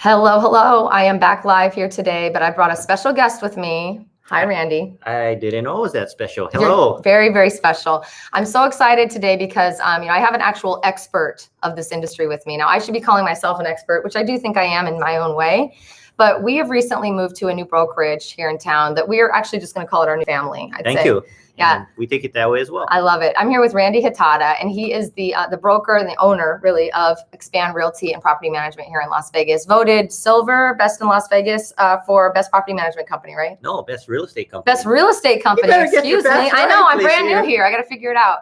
Hello, hello. I am back live here today, but I brought a special guest with me. Hi, Randy. I didn't know it was that special. You're Hello. very, very special. I'm so excited today because I have an actual expert of this industry with me. Now, I should be calling myself an expert, which I do think I am in my own way. But we have recently moved to a new brokerage here in town that we are actually just going to call it our new family, I'd say. Thank you. Yeah. And we take it that way as well. I love it. I'm here with Randy Hitada, and he is the broker and the owner, really, of Xpand Realty and Property Management here in Las Vegas. Voted silver, best in Las Vegas for best property management company, right? No, best real estate company. Best real estate company. Excuse me. I know. I'm brand new here. I got to figure it out.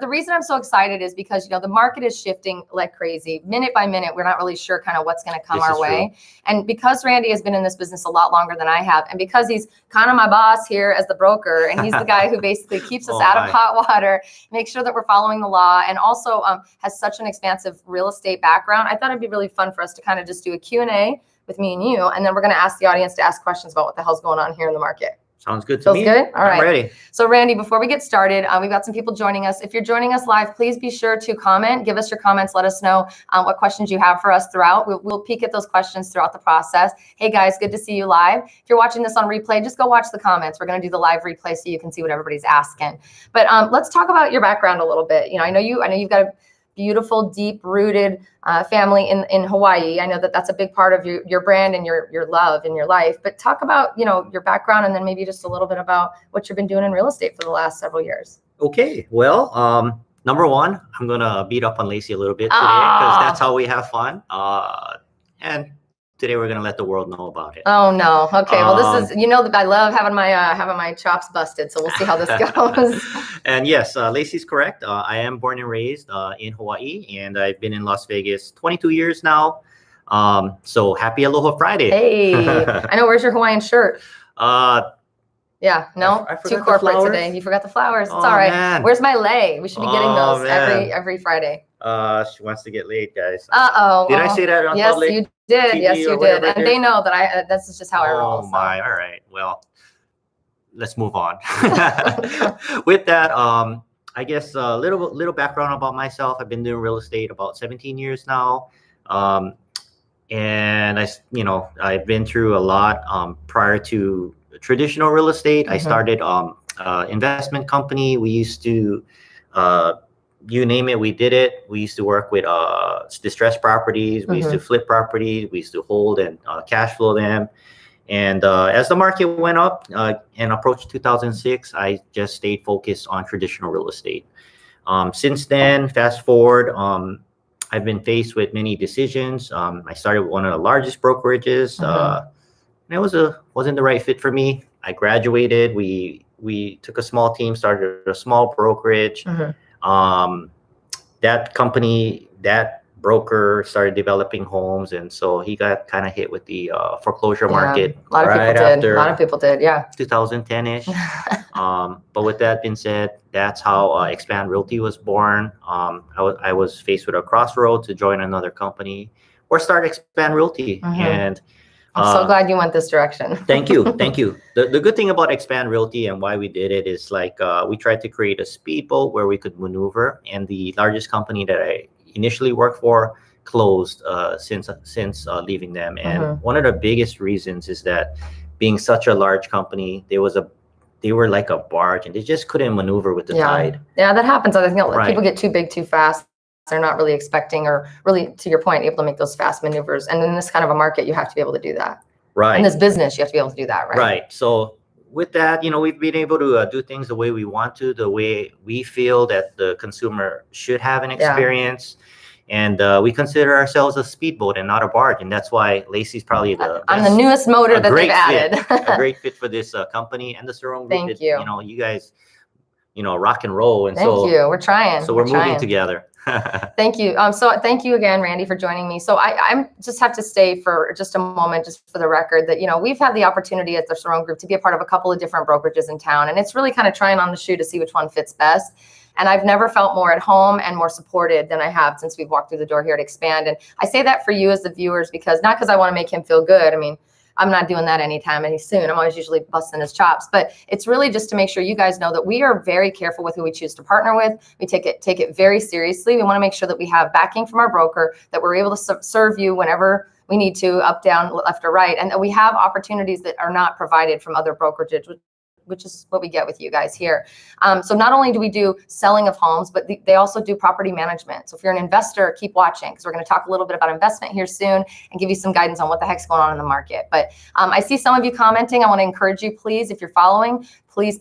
The reason I'm so excited is because, the market is shifting like crazy. Minute by minute, we're not really sure kind of what's going to come our way. True. And because Randy has been in this business a lot longer than I have, and because he's kind of my boss here as the broker, and he's the guy who basically keeps us out of hot water, makes sure that we're following the law, and also has such an expansive real estate background, I thought it'd be really fun for us to kind of just do a Q&A with me and you, and then we're going to ask the audience to ask questions about what the hell's going on here in the market. Sounds good to me. Feels good? All right. I'm ready. So Randy, before we get started, we've got some people joining us. If you're joining us live, please be sure to comment. Give us your comments. Let us know what questions you have for us throughout. We'll peek at those questions throughout the process. Hey guys, good to see you live. If you're watching this on replay, just go watch the comments. We're going to do the live replay so you can see what everybody's asking. But let's talk about your background a little bit. I know you've got a beautiful, deep-rooted family in Hawaii. I know that that's a big part of your brand and your love in your life. But talk about your background, and then maybe just a little bit about what you've been doing in real estate for the last several years. Okay. Well, number one, I'm gonna beat up on Lacey a little bit today because that's how we have fun. And today we're gonna let the world know about it. Oh no. Okay. Well, this is that I love having my chops busted. So we'll see how this goes. And yes, Lacey's correct. I am born and raised in Hawaii, and I've been in Las Vegas 22 years now. So happy Aloha Friday. Hey, I know. Where's your Hawaiian shirt? Yeah, no, I too corporate today. You forgot the flowers. It's all right. Man. Where's my lay? We should be getting those every Friday. She wants to get laid, guys. Did I say that on yes, public? You did. TV yes, you did. And they know that this is just how I roll. Oh my! All right. Well, let's move on. With that, I guess a little background about myself. I've been doing real estate about 17 years now, and I've been through a lot prior to traditional real estate. I started investment company. We used to you name it, we did it. We used to work with distressed properties. We used to flip properties. We used to hold and cash flow them. And as the market went up and approached 2006, I just stayed focused on traditional real estate. Since then, fast forward, I've been faced with many decisions. I started with one of the largest brokerages. And it wasn't the right fit for me. I graduated. We took a small team, started a small brokerage. That broker started developing homes, and so he got kind of hit with the foreclosure market. A lot of people did. Yeah. 2010-ish. But with that being said, that's how Xpand Realty was born. I was faced with a crossroad to join another company or start Xpand Realty. And I'm so glad you went this direction. Thank you. The good thing about Xpand Realty and why we did it is we tried to create a speedboat where we could maneuver. And the largest company that I initially worked for closed since leaving them. And one of the biggest reasons is that being such a large company, they were like a barge, and they just couldn't maneuver with the tide. Yeah, that happens. I think people get too big too fast. They're not really expecting, or really, to your point, able to make those fast maneuvers. And in this kind of a market, you have to be able to do that. Right. In this business, you have to be able to do that, right? Right. So with that, we've been able to do things the way we want to, the way we feel that the consumer should have an experience. And we consider ourselves a speedboat and not a barge. And that's why Lacey's probably I'm the newest motor that they've added. A great fit for this company and the Cerrone Group. Thank you. You guys, rock and roll. And Thank you. We're trying. So we're moving together. Thank you. So thank you again, Randy, for joining me. So I just have to say for just a moment, just for the record, that, we've had the opportunity at the Cerrone Group to be a part of a couple of different brokerages in town. And it's really kind of trying on the shoe to see which one fits best. And I've never felt more at home and more supported than I have since we've walked through the door here at Xpand. And I say that for you as the viewers, because not because I want to make him feel good. I mean, I'm not doing that anytime any soon. I'm always usually busting his chops, but it's really just to make sure you guys know that we are very careful with who we choose to partner with. We take it very seriously. We want to make sure that we have backing from our broker, that we're able to serve you whenever we need to, up, down, left, or right. And we have opportunities that are not provided from other brokerages, which is what we get with you guys here. So not only do we do selling of homes, but they also do property management. So if you're an investor, keep watching, because we're going to talk a little bit about investment here soon and give you some guidance on what the heck's going on in the market. But I see some of you commenting. I want to encourage you, please, if you're following, please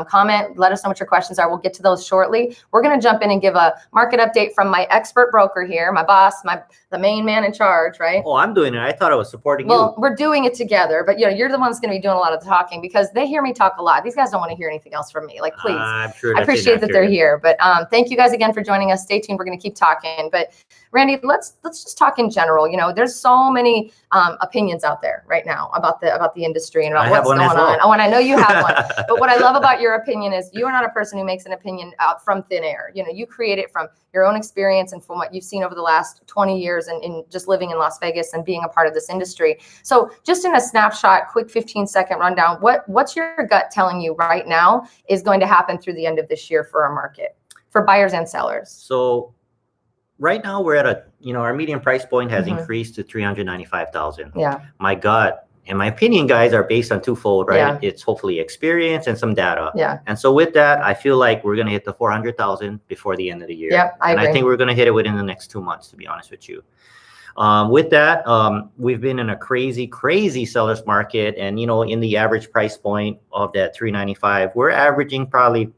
comment. Let us know what your questions are. We'll get to those shortly. We're going to jump in and give a market update from my expert broker here, my boss, the main man in charge, right? Oh, I'm doing it. I thought I was supporting you. Well, we're doing it together, but you're the one's going to be doing a lot of the talking, because they hear me talk a lot. These guys don't want to hear anything else from me. Like, please. I'm sure I appreciate that they're here, but thank you guys again for joining us. Stay tuned. We're going to keep talking. But Randy, let's just talk in general. There's so many opinions out there right now about the industry and about what's going on. Oh, and I know you have one. But what I love about your opinion is you are not a person who makes an opinion out from thin air. You create it from your own experience and from what you've seen over the last 20 years in just living in Las Vegas and being a part of this industry. So just in a snapshot, quick 15-second rundown, what's your gut telling you right now is going to happen through the end of this year for our market, for buyers and sellers? So right now we're at our median price point has increased to 395,000. Yeah. My gut and my opinion, guys, are based on twofold, right? Yeah. It's hopefully experience and some data. Yeah. And so with that, I feel like we're going to hit the 400,000 before the end of the year. Yep, I agree. I think we're going to hit it within the next 2 months, to be honest with you. With that, we've been in a crazy seller's market. And, in the average price point of that 395, we're averaging probably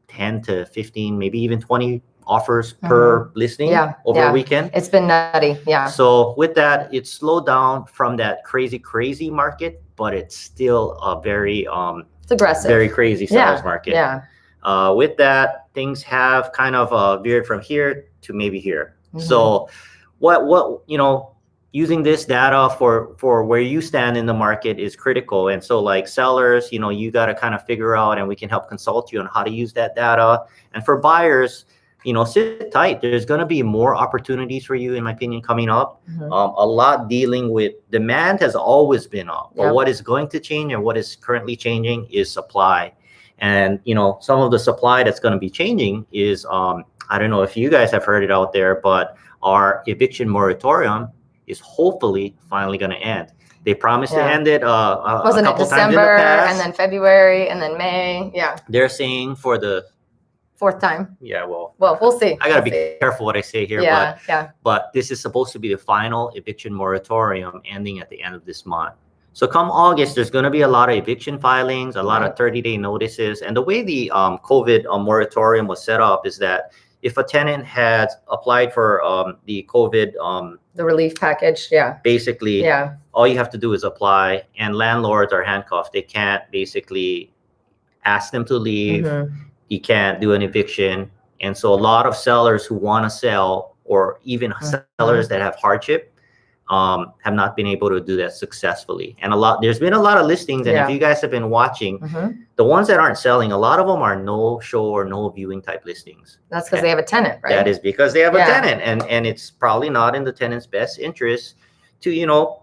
10 to 15, maybe even 20 offers per listing over a weekend. It's been nutty. Yeah. So with that, it's slowed down from that crazy market, but it's still a very it's aggressive, very crazy seller's market. Yeah. With that, things have kind of veered from here to maybe here. So what using this data for where you stand in the market is critical. And so like sellers, you got to kind of figure out, and we can help consult you on how to use that data. And for buyers, sit tight. There's going to be more opportunities for you, in my opinion, coming up. A lot dealing with demand has always been up. But what is going to change and what is currently changing is supply. And, some of the supply that's going to be changing is, I don't know if you guys have heard it out there, but our eviction moratorium is hopefully finally going to end. They promised to end it Wasn't a it couple December times in the past. and then February and then May? Yeah. They're saying for the fourth time. Yeah, well, we'll see. I gotta be careful what I say here, Yeah. But this is supposed to be the final eviction moratorium ending at the end of this month. So come August, there's going to be a lot of eviction filings, a lot of 30-day notices. And the way the COVID moratorium was set up is that if a tenant had applied for the COVID the relief package, basically, all you have to do is apply, and landlords are handcuffed. They can't basically ask them to leave. You can't do an eviction. And so a lot of sellers who want to sell, or even sellers that have hardship, have not been able to do that successfully. And there's been a lot of listings. And if you guys have been watching, the ones that aren't selling, a lot of them are no show or no viewing type listings. That's because they have a tenant, right? That is because they have a tenant. And it's probably not in the tenant's best interest to,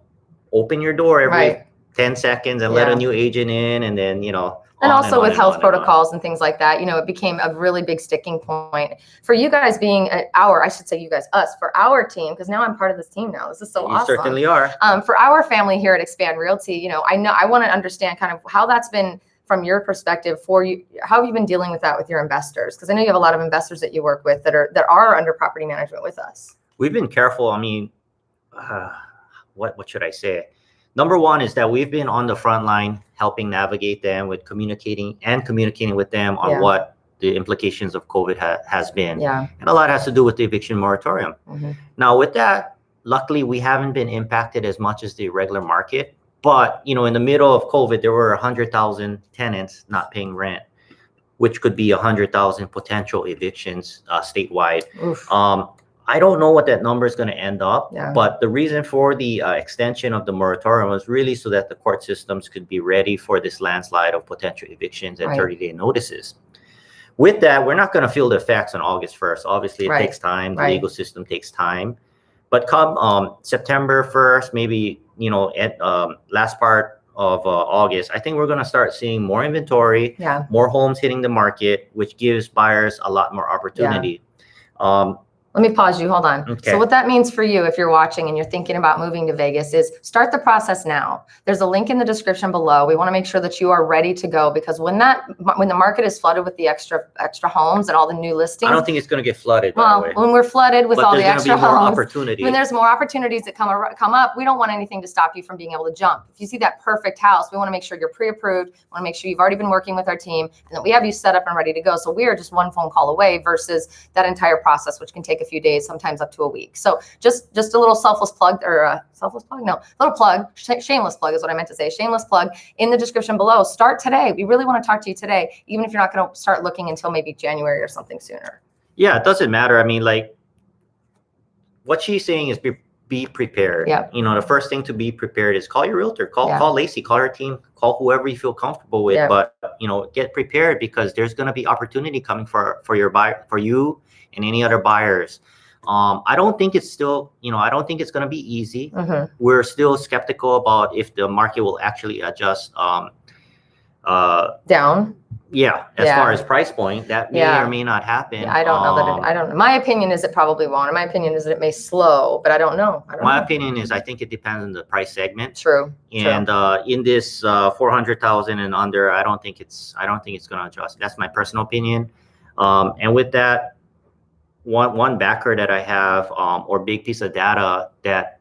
open your door every 10 seconds and let a new agent in, and then, and also with health protocols and things like that, it became a really big sticking point for you guys being us, for our team, because now I'm part of this team now. This is so awesome. You certainly are. For our family here at Xpand Realty, I want to understand kind of how that's been from your perspective for you. How have you been dealing with that with your investors? Because I know you have a lot of investors that you work with that are under property management with us. We've been careful. I mean, what should I say? Number one is that we've been on the front line helping navigate them with communicating with them on what the implications of COVID has been. And a lot has to do with the eviction moratorium. Now with that, luckily we haven't been impacted as much as the regular market. But, in the middle of COVID, there were 100,000 tenants not paying rent, which could be 100,000 potential evictions statewide. I don't know what that number is going to end up, but the reason for the extension of the moratorium was really so that the court systems could be ready for this landslide of potential evictions and 30-day notices. With that, we're not going to feel the effects on August 1st. Obviously, it takes time. The legal system takes time. But come September 1st, maybe, at last part of August, I think we're going to start seeing more inventory, more homes hitting the market, which gives buyers a lot more opportunity. Let me pause you. Hold on. Okay. So what that means for you, if you're watching and you're thinking about moving to Vegas, is start the process now. There's a link in the description below. We want to make sure that you are ready to go, because when the market is flooded with the extra homes and all the new listings, I don't think it's going to get flooded. Well, when we're flooded with all the extra homes, opportunities. when there's more opportunities that come up, we don't want anything to stop you from being able to jump. If you see that perfect house, we want to make sure you're pre-approved. We want to make sure you've already been working with our team and that we have you set up and ready to go. So we are just one phone call away versus that entire process, which can take a few days, sometimes up to a week. So just a little shameless plug is what I meant to say. Shameless plug in the description below. Start today. We really want to talk to you today, even if you're not going to start looking until maybe January or something sooner. Yeah, it doesn't matter. I mean, like, what she's saying is be prepared. Yeah. You know, the first thing to be prepared is call your realtor, call Lacey, call her team, call whoever you feel comfortable with. Yeah. But, you know, get prepared, because there's going to be opportunity coming for your buyer, for you and any other buyers. I don't think it's still, I don't think it's going to be easy. Mm-hmm. We're still skeptical about if the market will actually adjust down. Yeah, as far as price point, that may or may not happen. Yeah, I don't know that. I don't know. My opinion is it probably won't. And my opinion is that it may slow, but I don't know. My opinion is I think it depends on the price segment. True. And in this 400,000 and under, I don't think it's going to adjust. That's my personal opinion. And with that, one backer that I have, or big piece of data that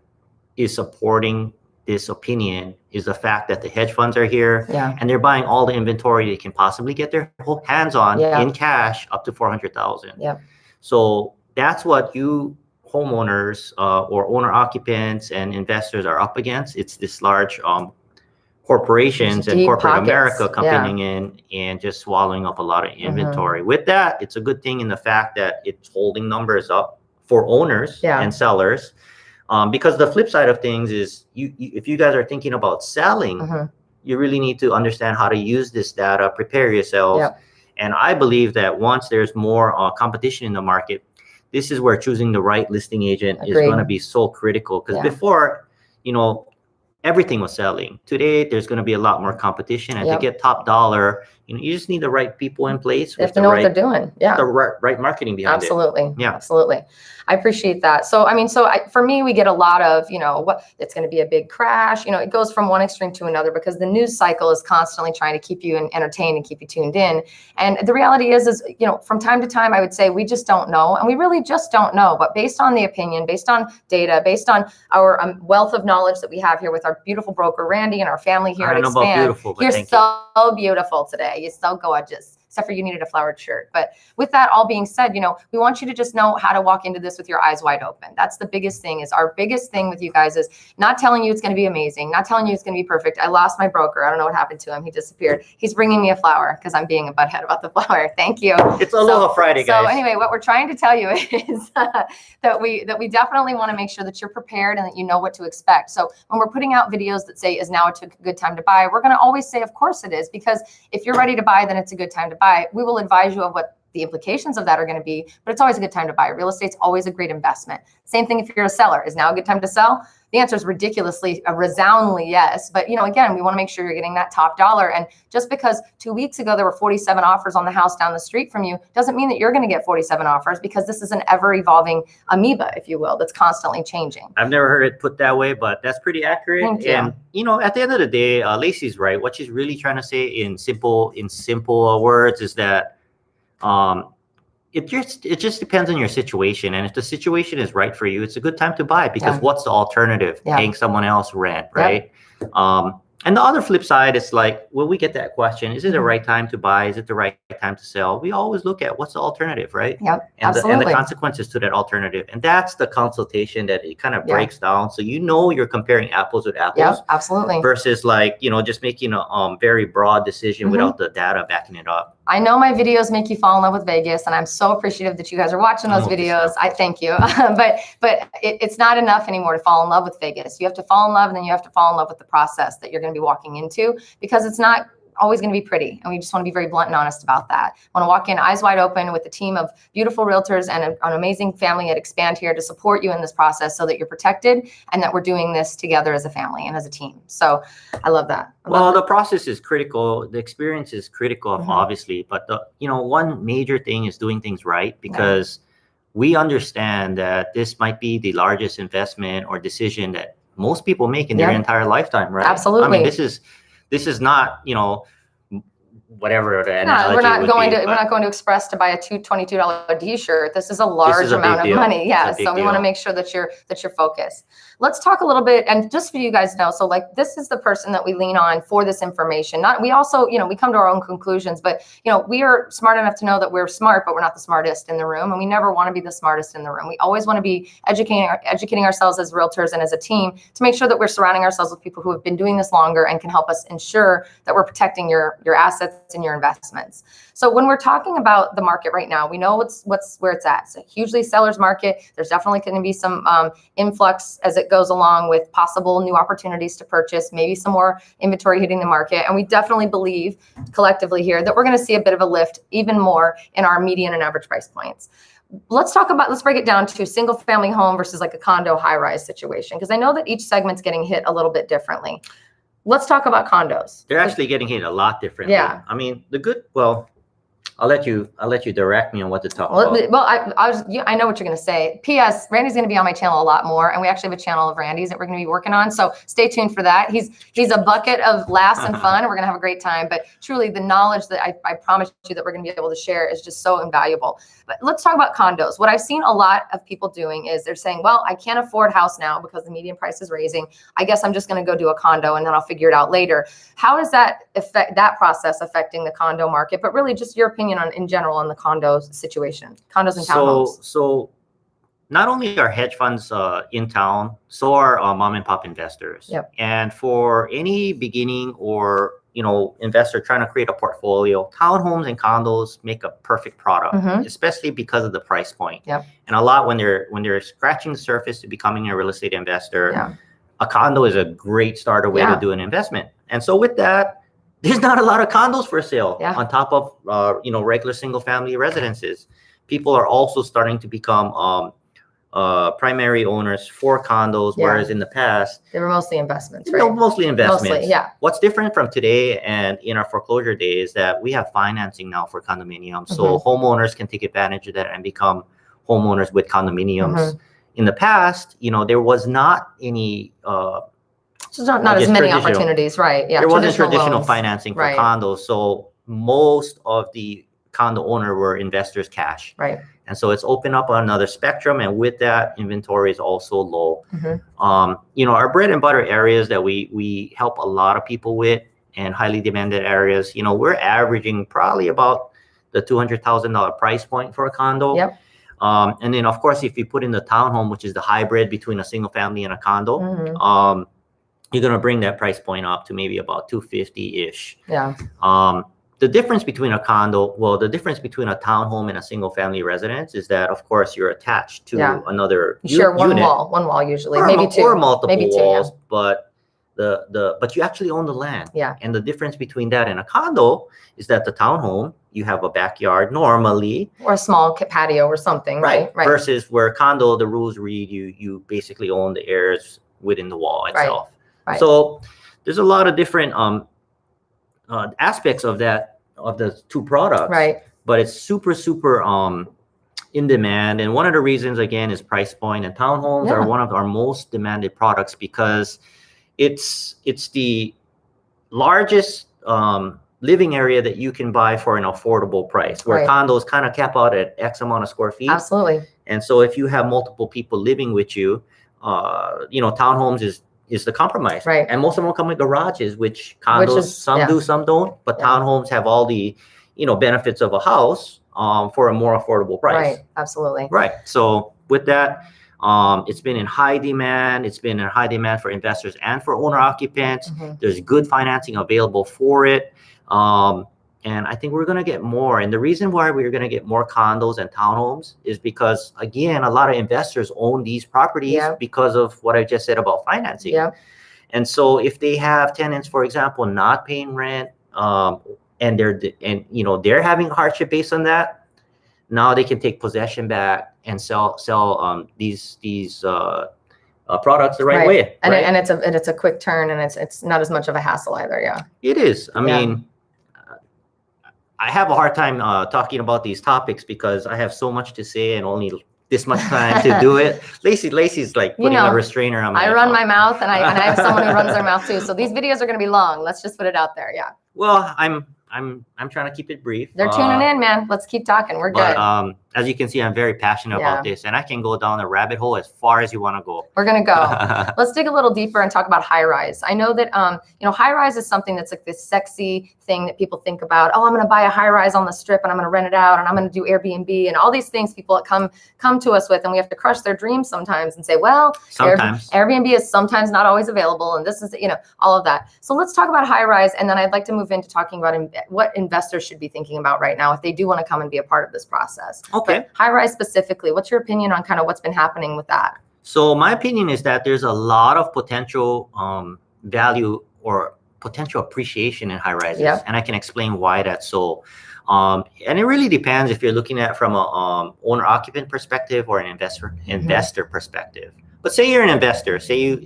is supporting this opinion, is the fact that the hedge funds are here and they're buying all the inventory they can possibly get their hands on in cash, up to 400,000. Yeah. So that's what you homeowners or owner occupants and investors are up against. It's this large corporations and corporate America coming in and just swallowing up a lot of inventory. Mm-hmm. With that, it's a good thing in the fact that it's holding numbers up for owners and sellers. Because the flip side of things is if you guys are thinking about selling, you really need to understand how to use this data, prepare yourselves. Yep. And I believe that once there's more competition in the market, this is where choosing the right listing agent is going to be so critical. Because before, everything was selling. Today, there's going to be a lot more competition. And to get top dollar, you just need the right people in place. They have to know what they're doing. Yeah. The right marketing behind it. Absolutely. Yeah. Absolutely. I appreciate that. So, for me, we get a lot of, what it's going to be a big crash. It goes from one extreme to another because the news cycle is constantly trying to keep you entertained and keep you tuned in. And the reality is, from time to time, I would say we just don't know. And we really just don't know. But based on the opinion, based on data, based on our wealth of knowledge that we have here with our beautiful broker, Randy, and our family here at Xpand. You're so beautiful today. You're so gorgeous. Except for you needed a flowered shirt. But with that all being said, we want you to just know how to walk into this with your eyes wide open. That's the biggest thing. Is our biggest thing with you guys is not telling you it's going to be amazing, not telling you it's going to be perfect. I lost my broker. I don't know what happened to him. He disappeared. He's bringing me a flower because I'm being a butthead about the flower. Thank you. It's Aloha Friday, guys. So anyway, what we're trying to tell you is that we definitely want to make sure that you're prepared and that you know what to expect. So when we're putting out videos that say, is now a good time to buy, we're going to always say, of course it is, because if you're ready to buy, then it's a good time to buy. We will advise you of what the implications of that are going to be, but it's always a good time to buy. Real estate's always a great investment. Same thing if you're a seller. Is now a good time to sell? The answer is ridiculously, resoundingly yes. But, again, we want to make sure you're getting that top dollar. And just because 2 weeks ago there were 47 offers on the house down the street from you doesn't mean that you're going to get 47 offers, because this is an ever-evolving amoeba, if you will, that's constantly changing. I've never heard it put that way, but that's pretty accurate. Thank you. And, at the end of the day, Lacey's right. What she's really trying to say in simple words is that it just depends on your situation. And if the situation is right for you, it's a good time to buy, because what's the alternative? Paying someone else rent, right? And the other flip side is like, when we get that question, is it the right time to buy? Is it the right time to sell? We always look at what's the alternative, right? Yep, and the consequences to that alternative. And that's the consultation that it kind of breaks down. So you're comparing apples with apples. Yeah, absolutely. Versus like, just making a very broad decision without the data backing it up. I know my videos make you fall in love with Vegas, and I'm so appreciative that you guys are watching those videos. I thank you. but it's not enough anymore to fall in love with Vegas. You have to fall in love, and then you have to fall in love with the process that you're going to be walking into, because it's not always going to be pretty. And we just want to be very blunt and honest about that. I want to walk in eyes wide open with a team of beautiful realtors and an amazing family at Xpand here to support you in this process, so that you're protected and that we're doing this together as a family and as a team. So I love that. The process is critical. The experience is critical, obviously. But one major thing is doing things right, because we understand that this might be the largest investment or decision that most people make in their entire lifetime, right? Absolutely. I mean, this is not, you know, whatever the analogy we're not would going be, to we're not going to Express to buy a $22 t-shirt. This is a large amount of money. Yeah, so we want to make sure that you're focused. Let's talk a little bit, and just for you guys to know, so like this is the person that we lean on for this information. We also, you know, we come to our own conclusions, but you know, we are smart enough to know that we're smart, but we're not the smartest in the room, and we never want to be the smartest in the room. We always want to be educating ourselves as realtors and as a team to make sure that we're surrounding ourselves with people who have been doing this longer and can help us ensure that we're protecting your assets and your investments. So when we're talking about the market right now, we know what's where it's at. It's a hugely seller's market. There's definitely going to be some influx as it goes along with possible new opportunities to purchase, maybe some more inventory hitting the market. And we definitely believe collectively here that we're going to see a bit of a lift even more in our median and average price points. Let's break it down to single family home versus like a condo high rise situation, because I know that each segment's getting hit a little bit differently. Let's talk about condos. They're actually getting hit a lot differently. Yeah. I mean, I'll let you direct me on what to talk about. Well, I know what you're going to say. P.S. Randy's going to be on my channel a lot more, and we actually have a channel of Randy's that we're going to be working on. So stay tuned for that. He's a bucket of laughs and fun, and we're going to have a great time. But truly, the knowledge that I promise you that we're going to be able to share is just so invaluable. But let's talk about condos. What I've seen a lot of people doing is they're saying, well, I can't afford house now because the median price is raising. I guess I'm just going to go do a condo, and then I'll figure it out later. How does that affect that process affecting the condo market? But really, just your opinion in general on the condo situation, condos and townhomes. So not only are hedge funds in town, so are mom and pop investors. Yep. And for any beginning or, you know, investor trying to create a portfolio, townhomes and condos make a perfect product, especially because of the price point. Yep. And a lot when they're scratching the surface to becoming a real estate investor, a condo is a great starter way to do an investment. And so with that, there's not a lot of condos for sale on top of, you know, regular single family residences. People are also starting to become primary owners for condos, whereas in the past, they were mostly investments, right? No, mostly investments. Mostly, yeah. What's different from today and in our foreclosure day is that we have financing now for condominiums. So homeowners can take advantage of that and become homeowners with condominiums. In the past, you know, there was not any... So not as many opportunities, right? Yeah, there wasn't traditional loans. financing for condos, so most of the condo owner were investors' cash, right? And so it's opened up another spectrum, and with that, inventory is also low. You know, our bread and butter areas that we help a lot of people with, and highly demanded areas. You know, we're averaging probably about the $200,000 price point for a condo. Yep. And then, of course, if you put in the townhome, which is the hybrid between a single family and a condo, you're going to bring that price point up to maybe about 250-ish. Yeah. The difference between a townhome and a single family residence is that, of course, you're attached to another unit. Sure, one wall usually, or maybe two. Or multiple maybe walls, but but you actually own the land. Yeah. And the difference between that and a condo is that the townhome, you have a backyard normally. Or a small patio or something, right? Versus where a condo, the rules read you basically own the areas within the wall itself. Right. So there's a lot of different aspects of that, of the two products. Right. But it's super in demand. And one of the reasons, again, is price point. And townhomes are one of our most demanded products because it's the largest living area that you can buy for an affordable price, where condos kind of cap out at X amount of square feet. Absolutely. And so if you have multiple people living with you, you know, townhomes is the compromise. Right. And most of them come with garages, which condos, some do, some don't. But townhomes have all the, you know, benefits of a house for a more affordable price. Right. Absolutely. Right. So with that, it's been in high demand. It's been in high demand for investors and for owner occupants. There's good financing available for it. And I think we're going to get more. And the reason why we're going to get more condos and townhomes is because, again, a lot of investors own these properties because of what I just said about financing. Yeah. And so if they have tenants, for example, not paying rent, and they're having hardship based on that, now they can take possession back and sell these products the right way. And it's a quick turn, and it's not as much of a hassle either. Yeah. It is. I mean, I have a hard time talking about these topics because I have so much to say and only this much time to do it. Lacey's like putting a restrainer on my. I run my mouth, and I have someone who runs their mouth too. So these videos are going to be long. Let's just put it out there. Yeah. Well, I'm trying to keep it brief. They're tuning in, man. Let's keep talking. We're good. As you can see, I'm very passionate about this, and I can go down the rabbit hole as far as you want to go. We're gonna go. Let's dig a little deeper and talk about high rise. I know that high rise is something that's like this sexy thing that people think about. Oh, I'm gonna buy a high rise on the strip, and I'm gonna rent it out, and I'm gonna do Airbnb, and all these things people come to us with, and we have to crush their dreams sometimes and say, well, sometimes Airbnb is sometimes not always available, and this is all of that. So let's talk about high rise, and then I'd like to move into talking about what investors should be thinking about right now if they do want to come and be a part of this process. Okay. High rise specifically, what's your opinion on kind of what's been happening with that? So my opinion is that there's a lot of potential value or potential appreciation in high rises, and I can explain why that's so. And it really depends if you're looking at from a owner occupant perspective or an investor perspective. But say you're an investor, say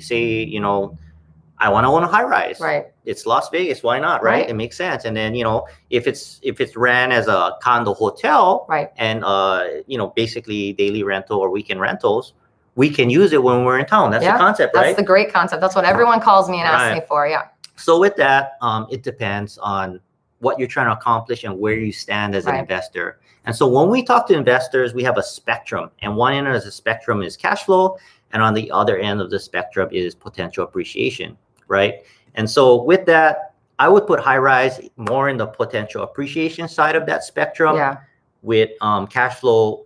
I want to own a high rise. Right. It's Las Vegas. Why not? Right. It makes sense. And then, if it's ran as a condo hotel, right, and, basically daily rental or weekend rentals, we can use it when we're in town. That's the concept, right? That's the great concept. That's what everyone calls me and asks me for. Yeah. So with that, it depends on what you're trying to accomplish and where you stand as an investor. And so when we talk to investors, we have a spectrum, and one end of the spectrum is cash flow, and on the other end of the spectrum is potential appreciation. Right. And so with that, I would put high rise more in the potential appreciation side of that spectrum, with cash flow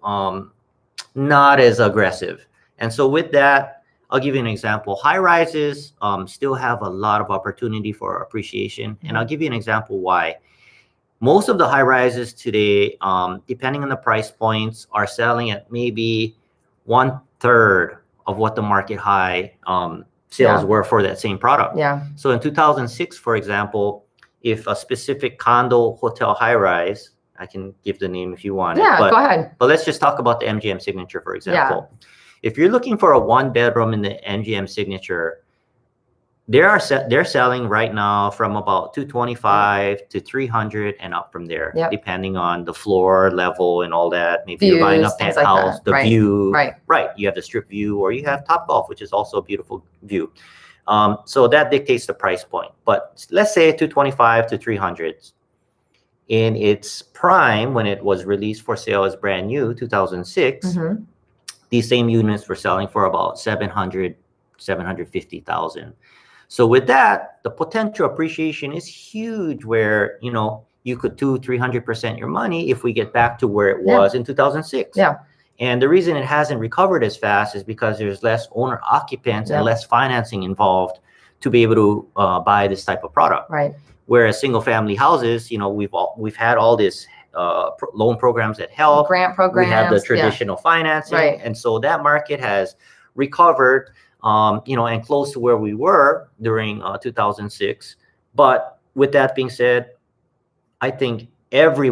not as aggressive. And so with that, I'll give you an example. High rises still have a lot of opportunity for appreciation. And I'll give you an example why. Most of the high rises today, depending on the price points, are selling at maybe 1/3 of what the market high sales were for that same product. Yeah. So in 2006, for example, if a specific condo hotel high rise, I can give the name if you want. Yeah, go ahead. But let's just talk about the MGM Signature, for example. Yeah. If you're looking for a 1-bedroom in the MGM Signature, they're selling right now from about $225 to $300 and up from there, depending on the floor level and all that. Maybe you're buying a penthouse, the view, right? You have the strip view, or you have Topgolf, which is also a beautiful view. So that dictates the price point. But let's say $225 to $300 in its prime, when it was released for sale as brand new, 2006. These same units were selling for about $700,000, $750,000. So with that, the potential appreciation is huge, where, you could 200-300% your money if we get back to where it was in 2006. Yeah. And the reason it hasn't recovered as fast is because there's less owner occupants and less financing involved to be able to buy this type of product. Right. Whereas single family houses, we've had all this loan programs that help. Grant programs. We have the traditional financing. Right. And so that market has recovered, and close to where we were during 2006. But with that being said, I think every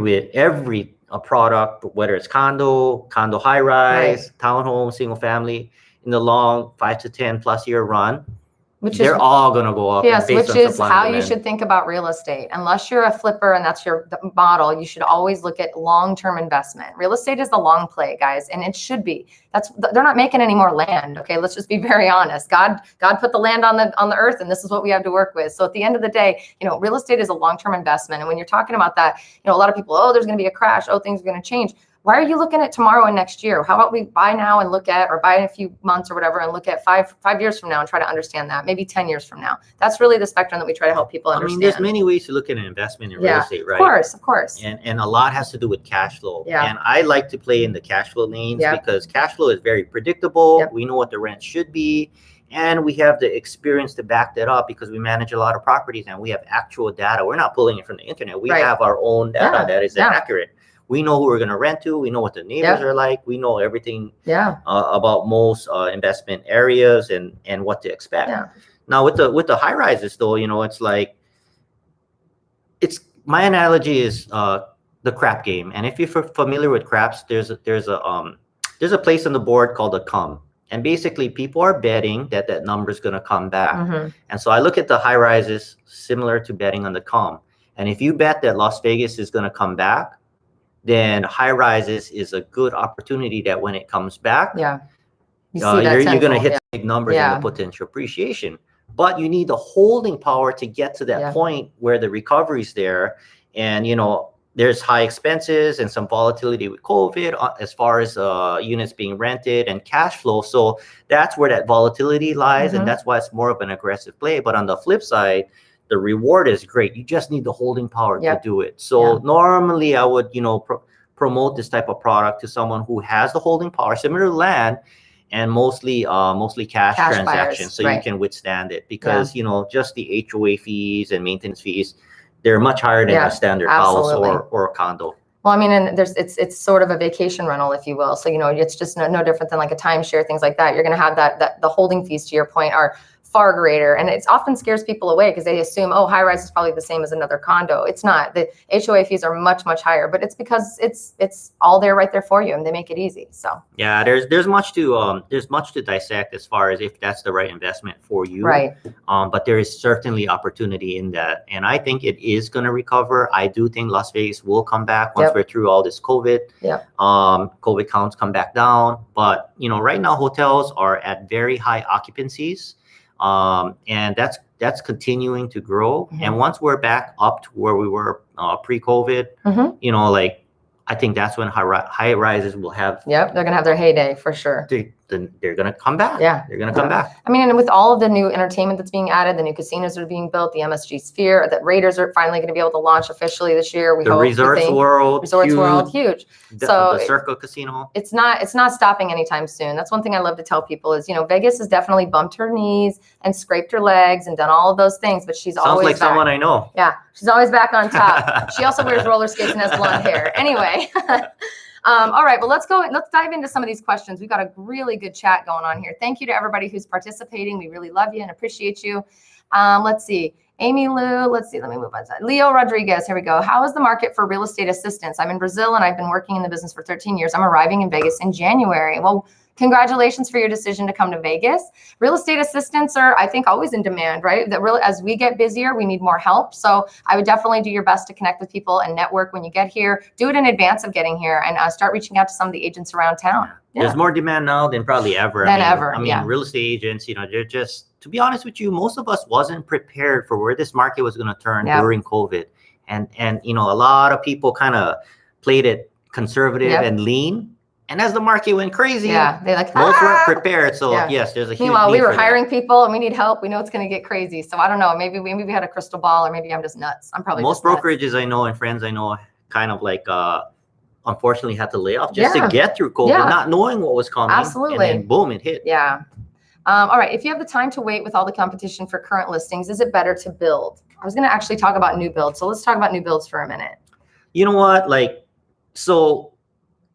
product, whether it's condo high rise, townhome, single family, in the long 5 to 10 plus year run, they're all going to go up. Yes, which is how you should think about real estate. Unless you're a flipper and that's your model, you should always look at long-term investment. Real estate is the long play, guys, and it should be. They're not making any more land. Okay, let's just be very honest. God put the land on the earth, and this is what we have to work with. So at the end of the day, real estate is a long-term investment. And when you're talking about that, a lot of people, there's going to be a crash. Things are going to change. Why are you looking at tomorrow and next year? How about we buy now and look at, or buy in a few months or whatever, and look at five years from now and try to understand that, maybe 10 years from now. That's really the spectrum that we try to help people understand. There's many ways to look at an investment in real estate, right? Of course. And a lot has to do with cash flow. Yeah. And I like to play in the cash flow lanes because cash flow is very predictable. Yep. We know what the rent should be. And we have the experience to back that up because we manage a lot of properties and we have actual data. We're not pulling it from the internet. We have our own data that is accurate. We know who we're going to rent to. We know what the neighbors are like. We know everything about most investment areas and what to expect. Yeah. Now with the high rises though, it's like, my analogy is the crap game. And if you're familiar with craps, there's a place on the board called a come. And basically people are betting that number is going to come back. And so I look at the high rises similar to betting on the come. And if you bet that Las Vegas is going to come back, then high rises is a good opportunity that when it comes back, Yeah. You see you're that going to tenfold, hit yeah. big numbers in Yeah. the potential appreciation. But you need the holding power to get to that Yeah. point where the recovery's there. And, you know, there's high expenses and some volatility with COVID as far as units being rented and cash flow. So that's where that volatility lies. And that's why it's more of an aggressive play. But on the flip side, the reward is great. You just need the holding power to do it. So normally I would, you know, promote this type of product to someone who has the holding power, similar to land, and mostly cash transactions, buyers, so right. you can withstand it, because you know, just the HOA fees and maintenance fees, they're much higher than a standard house or a condo. Well, I mean, and it's sort of a vacation rental, if you will. So, you know, it's just no different than like a timeshare, things like that. You're going to have that the holding fees, to your point, are far greater, and it often scares people away because they assume, oh, high rise is probably the same as another condo. It's not. The HOA fees are much higher, but it's because it's all there right there for you, and they make it easy. So yeah, there's much to dissect as far as if that's the right investment for you, right? But there is certainly opportunity in that, and I think it is going to recover. I do think Las Vegas will come back once we're through all this COVID. COVID counts come back down, but you know, right now hotels are at very high occupancies. And that's continuing to grow. And once we're back up to where we were pre-COVID, you know, like, I think that's when high rises will have. Yep, they're gonna have their heyday for sure. They're gonna come back. Yeah, they're gonna come back. I mean, and with all of the new entertainment that's being added, the new casinos that are being built, the MSG Sphere, that Raiders are finally going to be able to launch officially this year. We hope. Resorts World, huge. So the Circle Casino. It's not stopping anytime soon. That's one thing I love to tell people is, you know, Vegas has definitely bumped her knees and scraped her legs and done all of those things, but she's always like back. Someone I know. Yeah, she's always back on top. She also wears roller skates and has blonde hair. Anyway. All right, well, let's dive into some of these questions. We've got a really good chat going on here. Thank you to everybody who's participating. We really love you and appreciate you. Let's see. Amy Lou, let's see, let me move on. Leo Rodriguez, here we go. How is the market for real estate assistance? I'm in Brazil and I've been working in the business for 13 years. I'm arriving in Vegas in January. Well, congratulations for your decision to come to Vegas. Real estate assistants are, I think, always in demand, right? That really, as we get busier, we need more help. So I would definitely do your best to connect with people and network when you get here. Do it in advance of getting here, and start reaching out to some of the agents around town. Yeah. There's more demand now than probably ever. I mean, real estate agents, you know, they're just, to be honest with you, most of us wasn't prepared for where this market was going to turn during COVID. And you know, a lot of people kind of played it conservative and lean. And as the market went crazy, they like, most weren't prepared. So yes, there's a huge Meanwhile, we were hiring that. People and we need help. We know it's going to get crazy. So I don't know, maybe we had a crystal ball, or maybe I'm just nuts. I'm probably most brokerages I know and friends I know kind of like unfortunately had to lay off just to get through COVID, not knowing what was coming. Absolutely. And then boom, it hit. Yeah. All right. If you have the time to wait with all the competition for current listings, is it better to build? I was going to actually talk about new builds. So let's talk about new builds for a minute. You know what? Like, so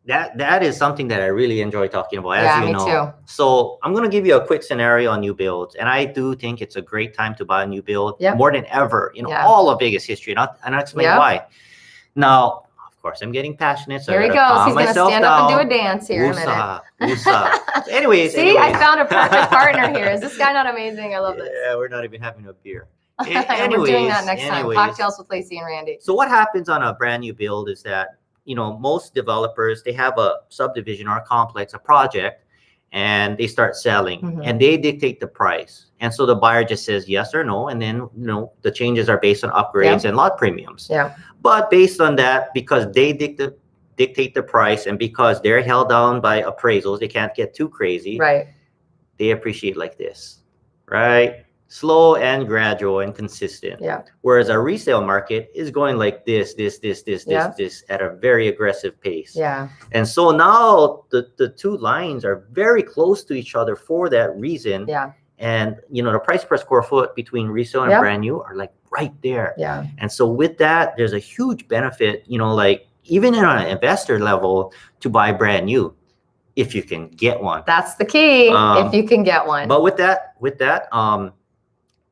that is something that I really enjoy talking about, as you know. Me too. So I'm going to give you a quick scenario on new builds. And I do think it's a great time to buy a new build more than ever, you know, all of Vegas history. And I'll explain why. Now, of course, I'm getting passionate. So here he goes. He's going to stand up and do a dance here in a minute. Anyways. I found a perfect partner here. Is this guy not amazing? I love this. Yeah, we're not even having a beer. We're doing that next time. Cocktails with Lacey and Randy. So what happens on a brand new build is that, you know, most developers, they have a subdivision or a complex, a project, and they start selling and they dictate the price. And so the buyer just says yes or no. And then, you know, the changes are based on upgrades and lot premiums. Yeah. But based on that, because they dictate the price and because they're held down by appraisals, they can't get too crazy. Right. They appreciate like this, right? Slow and gradual and consistent. Yeah. Whereas a resale market is going like this at a very aggressive pace. Yeah. And so now the two lines are very close to each other for that reason. Yeah. And, you know, the price per square foot between resale and brand new are like right there. Yeah. And so with that, there's a huge benefit, you know, like even on an investor level to buy brand new, if you can get one. That's the key. If you can get one. But with that,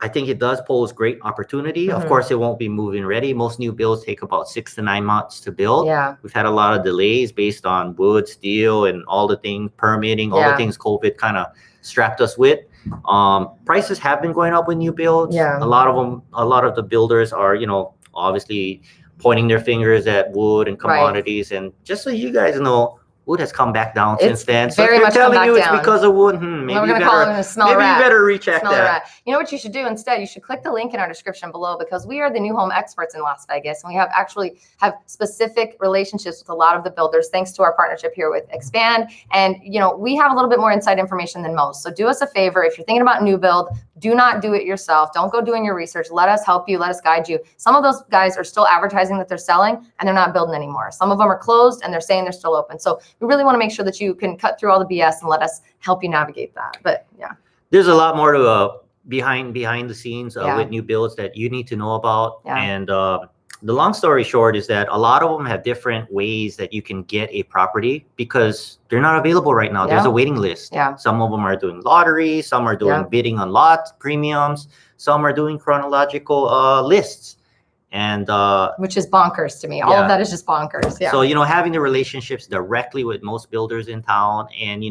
I think it does pose great opportunity. Of course, it won't be move-in ready. Most new builds take about 6 to 9 months to build. Yeah. We've had a lot of delays based on wood, steel, and all the things, permitting, all the things COVID kind of strapped us with. Prices have been going up with new builds. Yeah. A lot of the builders are, you know, obviously pointing their fingers at wood and commodities. And just so you guys know, wood has come back down since then. So very if they're much come telling back you it's down. because of wood, maybe we're you gonna call it a smell maybe rat. you better recheck that. You know what you should do instead? You should click the link in our description below, because we are the new home experts in Las Vegas, and we have specific relationships with a lot of the builders thanks to our partnership here with Xpand. And we have a little bit more inside information than most. So do us a favor, if you're thinking about new build, do not do it yourself. Don't go doing your research. Let us help you. Let us guide you. Some of those guys are still advertising that they're selling, and they're not building anymore. Some of them are closed, and they're saying they're still open. So we really want to make sure that you can cut through all the BS and let us help you navigate that. But yeah, there's a lot more to behind the scenes with new builds that you need to know about. And the long story short is that a lot of them have different ways that you can get a property because they're not available right now. There's a waiting list. Some of them are doing lottery, some are doing bidding on lot premiums, some are doing chronological lists. And which is bonkers to me. All of that is just bonkers. So having the relationships directly with most builders in town, and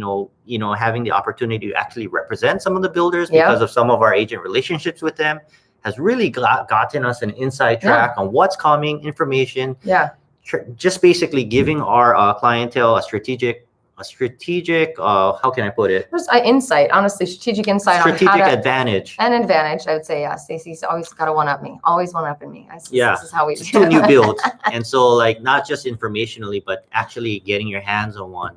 having the opportunity to actually represent some of the builders because of some of our agent relationships with them has really gotten us an inside track on what's coming, information. Just basically giving our clientele a strategic how can I put it? Just insight, honestly, strategic insight. Strategic advantage. An advantage, I would say, yeah. Stacey's always got to one-up me. Always one-upping me. This is how we do two new builds. And so, not just informationally, but actually getting your hands on one.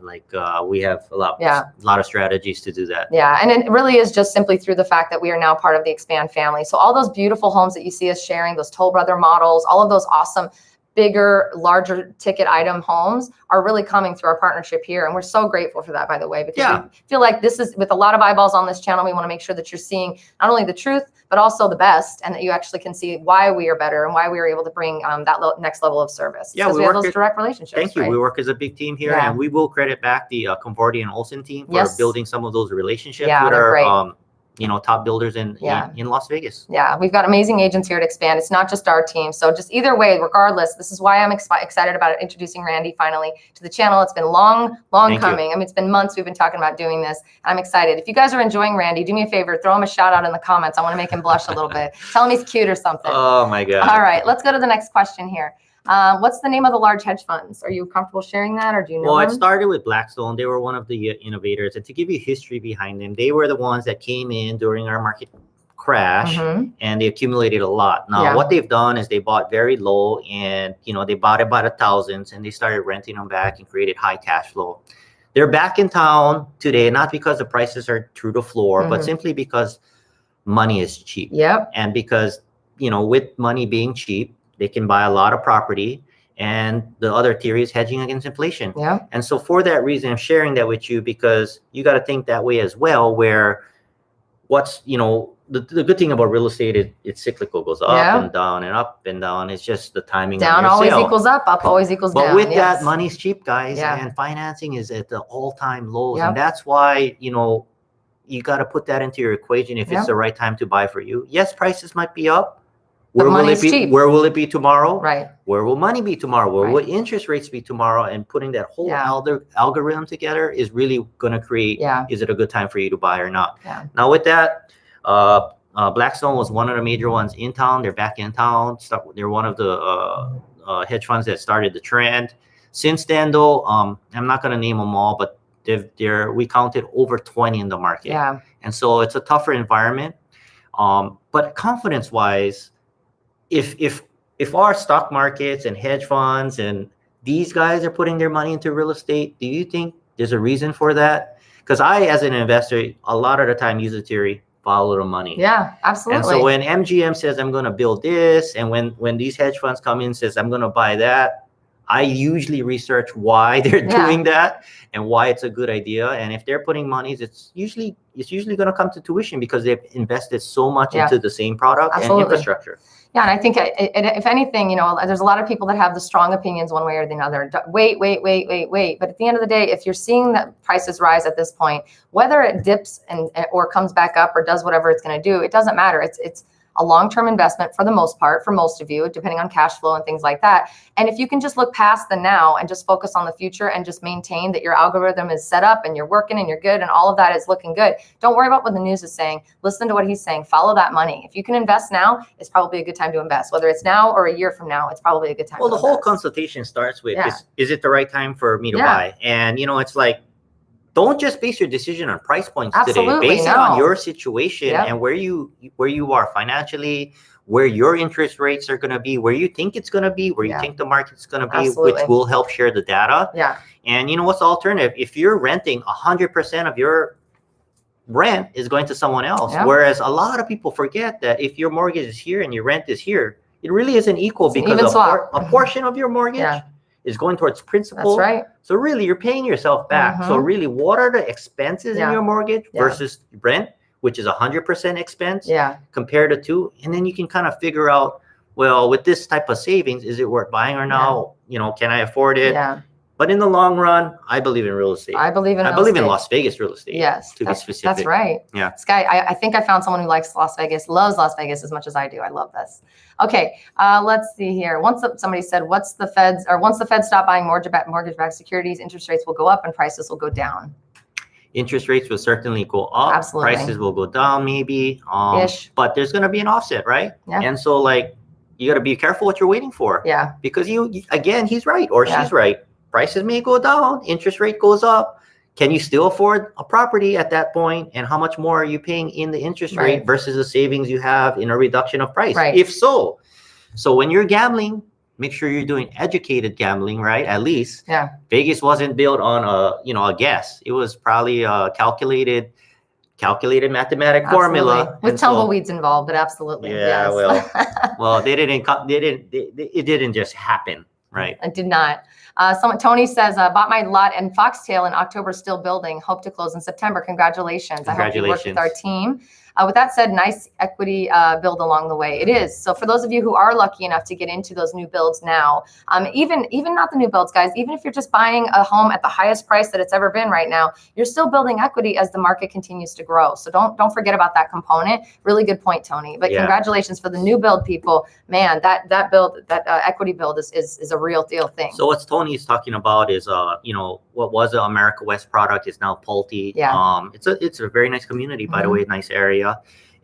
We have a lot of strategies to do that. Yeah, and it really is just simply through the fact that we are now part of the Xpand family. So all those beautiful homes that you see us sharing, those Toll Brother models, all of those awesome bigger, larger ticket item homes are really coming through our partnership here. And we're so grateful for that, by the way, because we feel like this is, with a lot of eyeballs on this channel, we want to make sure that you're seeing not only the truth, but also the best, and that you actually can see why we are better and why we are able to bring that next level of service. Because we have those direct relationships. Thank you. We work as a big team here, and we will credit back the Conforti and Olsen team for building some of those relationships with our top builders in Las Vegas. Yeah, we've got amazing agents here at Xpand. It's not just our team. So just either way, regardless, this is why I'm excited about introducing Randy finally to the channel. It's been long coming. I mean, it's been months we've been talking about doing this, and I'm excited. If you guys are enjoying Randy, do me a favor, throw him a shout out in the comments. I want to make him blush a little bit. Tell him he's cute or something. Oh my God. All right, let's go to the next question here. What's the name of the large hedge funds? Are you comfortable sharing that, or do you know them? It started with Blackstone. They were one of the innovators. And to give you history behind them, they were the ones that came in during our market crash, and they accumulated a lot. Now, what they've done is they bought very low, and they bought it by the thousands, and they started renting them back and created high cash flow. They're back in town today, not because the prices are through the floor, but simply because money is cheap. And because, with money being cheap, they can buy a lot of property, and the other theory is hedging against inflation. And so for that reason, I'm sharing that with you, because you got to think that way as well, where the good thing about real estate is it's cyclical, goes up and down and up and down. It's just the timing. Down always equals up always equals down. But with that, money's cheap, guys, and financing is at the all-time lows. And that's why, you got to put that into your equation if it's the right time to buy for you. Yes, prices might be up. Where will it be? Cheap. Where will it be tomorrow? Where will money be tomorrow? Where will interest rates be tomorrow? And putting that whole algorithm together is really going to create, is it a good time for you to buy or not? Now with that, Blackstone was one of the major ones in town. They're back in town. They're one of the hedge funds that started the trend. Since then, though, I'm not going to name them all, but we counted over 20 in the market. And so it's a tougher environment. But confidence-wise, if our stock markets and hedge funds and these guys are putting their money into real estate, do you think there's a reason for that? Because I, as an investor, a lot of the time use the theory, follow the money. Absolutely. And so when MGM says I'm going to build this, and when these hedge funds come in and says I'm going to buy that, I usually research why they're doing that and why it's a good idea. And if they're putting monies, it's usually going to come to tuition because they've invested so much into the same product and infrastructure. And I think if anything, there's a lot of people that have the strong opinions one way or the other. Wait. But at the end of the day, if you're seeing that prices rise at this point, whether it dips or comes back up or does whatever it's going to do, it doesn't matter. It's a long-term investment for the most part, for most of you, depending on cash flow and things like that. And if you can just look past the now and just focus on the future and just maintain that your algorithm is set up and you're working and you're good and all of that is looking good, don't worry about what the news is saying. Listen to what he's saying. Follow that money. If you can invest now, it's probably a good time to invest. Whether it's now or a year from now, it's probably a good time to invest. Well, the whole consultation starts with, is it the right time for me to buy? And, it's like, don't just base your decision on price points today. Base it on your situation and where you are financially, where your interest rates are going to be, where you think it's going to be, where you think the market's going to be, which will help share the data. And what's the alternative? If you're renting, 100% of your rent is going to someone else. Whereas a lot of people forget that if your mortgage is here and your rent is here, it really isn't equal, because a portion of your mortgage is going towards principal. That's right. So really, you're paying yourself back. So really, what are the expenses in your mortgage versus rent, which is 100% expense compared to 2? And then you can kind of figure out, well, with this type of savings, is it worth buying or not? Can I afford it? But in the long run, I believe in real estate. I believe in Las Vegas real estate. Yes, to be specific. That's right. Yeah. Sky, I think I found someone who likes Las Vegas, loves Las Vegas as much as I do. I love this. Okay, let's see here. Somebody said, once the Fed stop buying mortgage-backed securities, interest rates will go up and prices will go down. Interest rates will certainly go up. Absolutely. Prices will go down, maybe. But there's going to be an offset, right? Yeah. And so, like, you got to be careful what you're waiting for. Yeah. Because again, he's right or she's right. Prices may go down, interest rate goes up. Can you still afford a property at that point? And how much more are you paying in the interest rate versus the savings you have in a reduction of price? Right. If so when you're gambling, make sure you're doing educated gambling, right? At least. Yeah. Vegas wasn't built on a guess. It was probably a calculated mathematic formula with tumbleweeds involved, but absolutely. Yeah. Yes. Well, it didn't just happen. Right. It did not. Tony says, bought my lot in Foxtail in October, still building. Hope to close in September. Congratulations. I hope you work with our team. With that said, nice equity build along the way. It is. So for those of you who are lucky enough to get into those new builds now, even not the new builds, guys, even if you're just buying a home at the highest price that it's ever been right now, you're still building equity as the market continues to grow. So don't forget about that component. Really good point, Tony. But congratulations for the new build people. Man, that equity build is a real deal thing. So what Tony's talking about is what was an America West product is now Pulte. Yeah. It's a very nice community, by the way, nice area.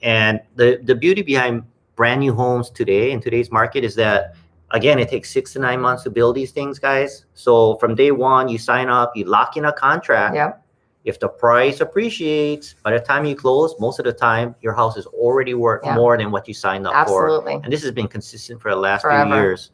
And the beauty behind brand new homes today in today's market is that, again, it takes 6 to 9 months to build these things, guys. So from day one, you sign up, you lock in a contract. Yep. If the price appreciates, by the time you close, most of the time, your house is already worth more than what you signed up for. And this has been consistent for the last few years.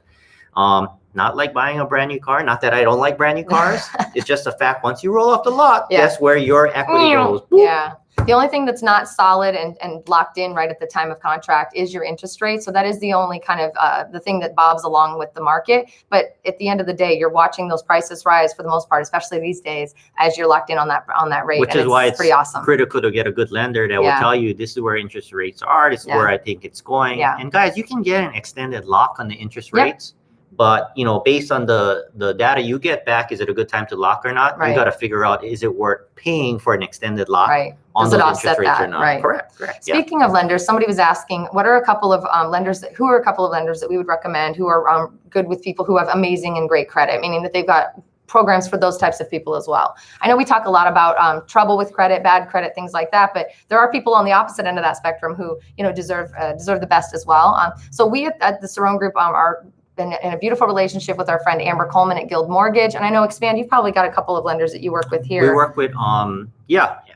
Not like buying a brand new car. Not that I don't like brand new cars. It's just a fact. Once you roll off the lot, that's where your equity goes. Yeah. The only thing that's not solid and locked in right at the time of contract is your interest rate. So that is the only kind of the thing that bobs along with the market. But at the end of the day, you're watching those prices rise for the most part, especially these days, as you're locked in on that rate. Which is why it's pretty awesome. Critical to get a good lender that will tell you this is where interest rates are. This is where I think it's going. Yeah. And guys, you can get an extended lock on the interest rates. But, based on the data you get back, is it a good time to lock or not? You got to figure out, is it worth paying for an extended lock on those interest rates or not? Right. Correct. Speaking of lenders, somebody was asking, who are a couple of lenders that we would recommend who are good with people who have amazing and great credit, meaning that they've got programs for those types of people as well. I know we talk a lot about trouble with credit, bad credit, things like that, but there are people on the opposite end of that spectrum who, deserve the best as well. So we at the Cerrone Group are been in a beautiful relationship with our friend Amber Coleman at Guild Mortgage. And I know Xpand, you've probably got a couple of lenders that you work with here. We work with,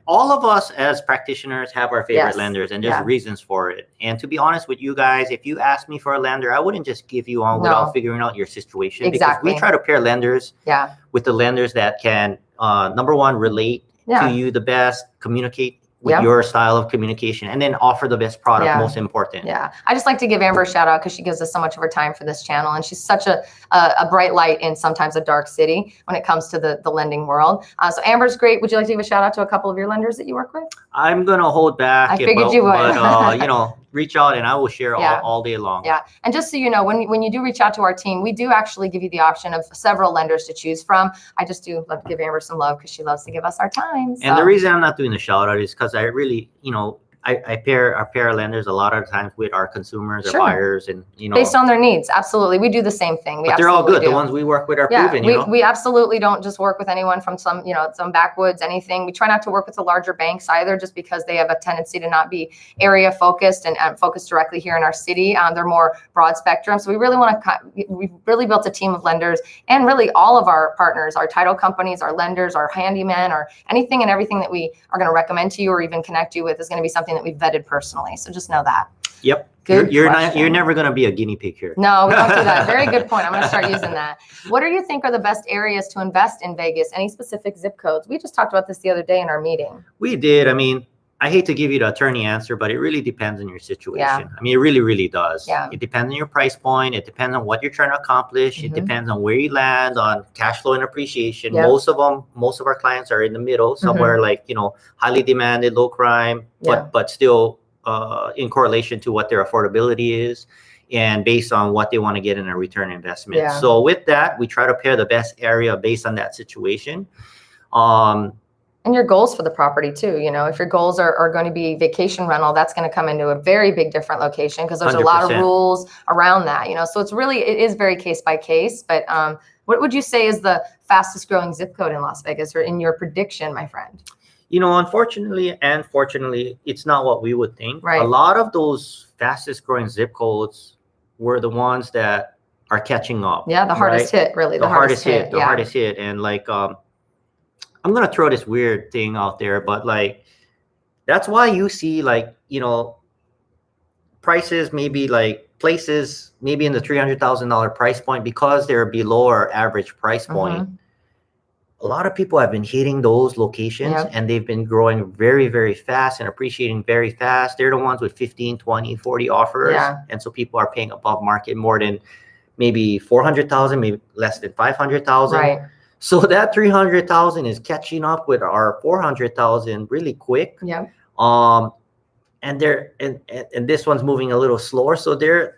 all of us as practitioners have our favorite lenders, and there's reasons for it. And to be honest with you guys, if you ask me for a lender, I wouldn't just give you one without figuring out your situation. Exactly. Because we try to pair lenders with the lenders that can, number one, relate to you the best, communicate with your style of communication, and then offer the best product, most important. Yeah. I just like to give Amber a shout out because she gives us so much of her time for this channel. And she's such a bright light in sometimes a dark city when it comes to the lending world. So Amber's great. Would you like to give a shout out to a couple of your lenders that you work with? I'm going to hold back. I figured you would. But, reach out and I will share all day long. Yeah. And just so you know, when you do reach out to our team, we do actually give you the option of several lenders to choose from. I just do love to give Amber some love because she loves to give us our time. So. And the reason I'm not doing the shout out is because I really, I pair lenders a lot of times with our consumers or Sure. buyers, and based on their needs. Absolutely. We do the same thing. But they're all good. The ones we work with are proven, we absolutely don't just work with anyone from some backwoods, anything. We try not to work with the larger banks either, just because they have a tendency to not be area focused and focused directly here in our city. They're more broad spectrum. So we've really built a team of lenders, and really all of our partners, our title companies, our lenders, our handymen, or anything and everything that we are going to recommend to you or even connect you with is going to be something that we've vetted personally. So just know that. Yep. You're never going to be a guinea pig here. No, we don't do that. Very good point. I'm going to start using that. What do you think are the best areas to invest in Vegas? Any specific zip codes? We just talked about this the other day in our meeting. We did. I mean, I hate to give you the attorney answer, but it really depends on your situation. Yeah. I mean, it really, really does. Yeah. It depends on your price point. It depends on what you're trying to accomplish. It depends on where you land on cash flow and appreciation. Yep. Most of our clients are in the middle, somewhere like, highly demanded, low crime, but still in correlation to what their affordability is and based on what they want to get in a return investment. Yeah. So with that, we try to pair the best area based on that situation. And your goals for the property too. If your goals are going to be vacation rental, that's going to come into a very big different location because there's 100%. A lot of rules around that. So it is very case by case. But what would you say is the fastest growing zip code in Las Vegas, or in your prediction, my friend? Unfortunately and fortunately, it's not what we would think. Right. A lot of those fastest growing zip codes were the ones that are catching up. Yeah, the hardest hit, really. The hardest hit. The hardest hit. And I'm going to throw this weird thing out there, but that's why you see prices, maybe places maybe in the $300,000 price point, because they're below our average price point. A lot of people have been hitting those locations and they've been growing very, very fast and appreciating very fast. They're the ones with 15, 20, 40 offers. Yeah. And so people are paying above market more than maybe 400,000, maybe less than 500,000. Right. So that 300,000 is catching up with our 400,000 really quick. Yeah. And this one's moving a little slower. So they're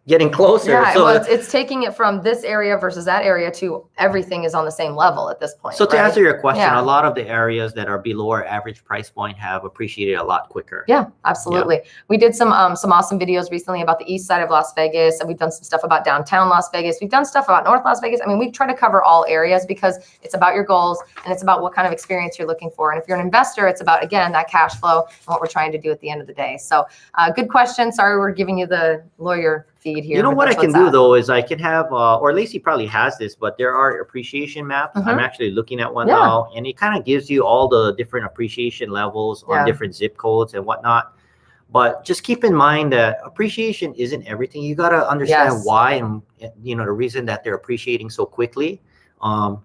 getting closer. Yeah, so it's taking it from this area versus that area to everything is on the same level at this point. So to answer your question, a lot of the areas that are below our average price point have appreciated a lot quicker. Yeah, absolutely. Yeah. We did some awesome videos recently about the east side of Las Vegas, and we've done some stuff about downtown Las Vegas. We've done stuff about North Las Vegas. I mean, we try to cover all areas because it's about your goals and it's about what kind of experience you're looking for. And if you're an investor, it's about, again, that cash flow and what we're trying to do at the end of the day. So good question. Sorry, we're giving you the lawyer feed here. You know what I can do though is I can have, or Lacey probably has this, but there are appreciation maps. I'm actually looking at one now, and it kind of gives you all the different appreciation levels on different zip codes and whatnot. But just keep in mind that appreciation isn't everything. You got to understand why and the reason that they're appreciating so quickly,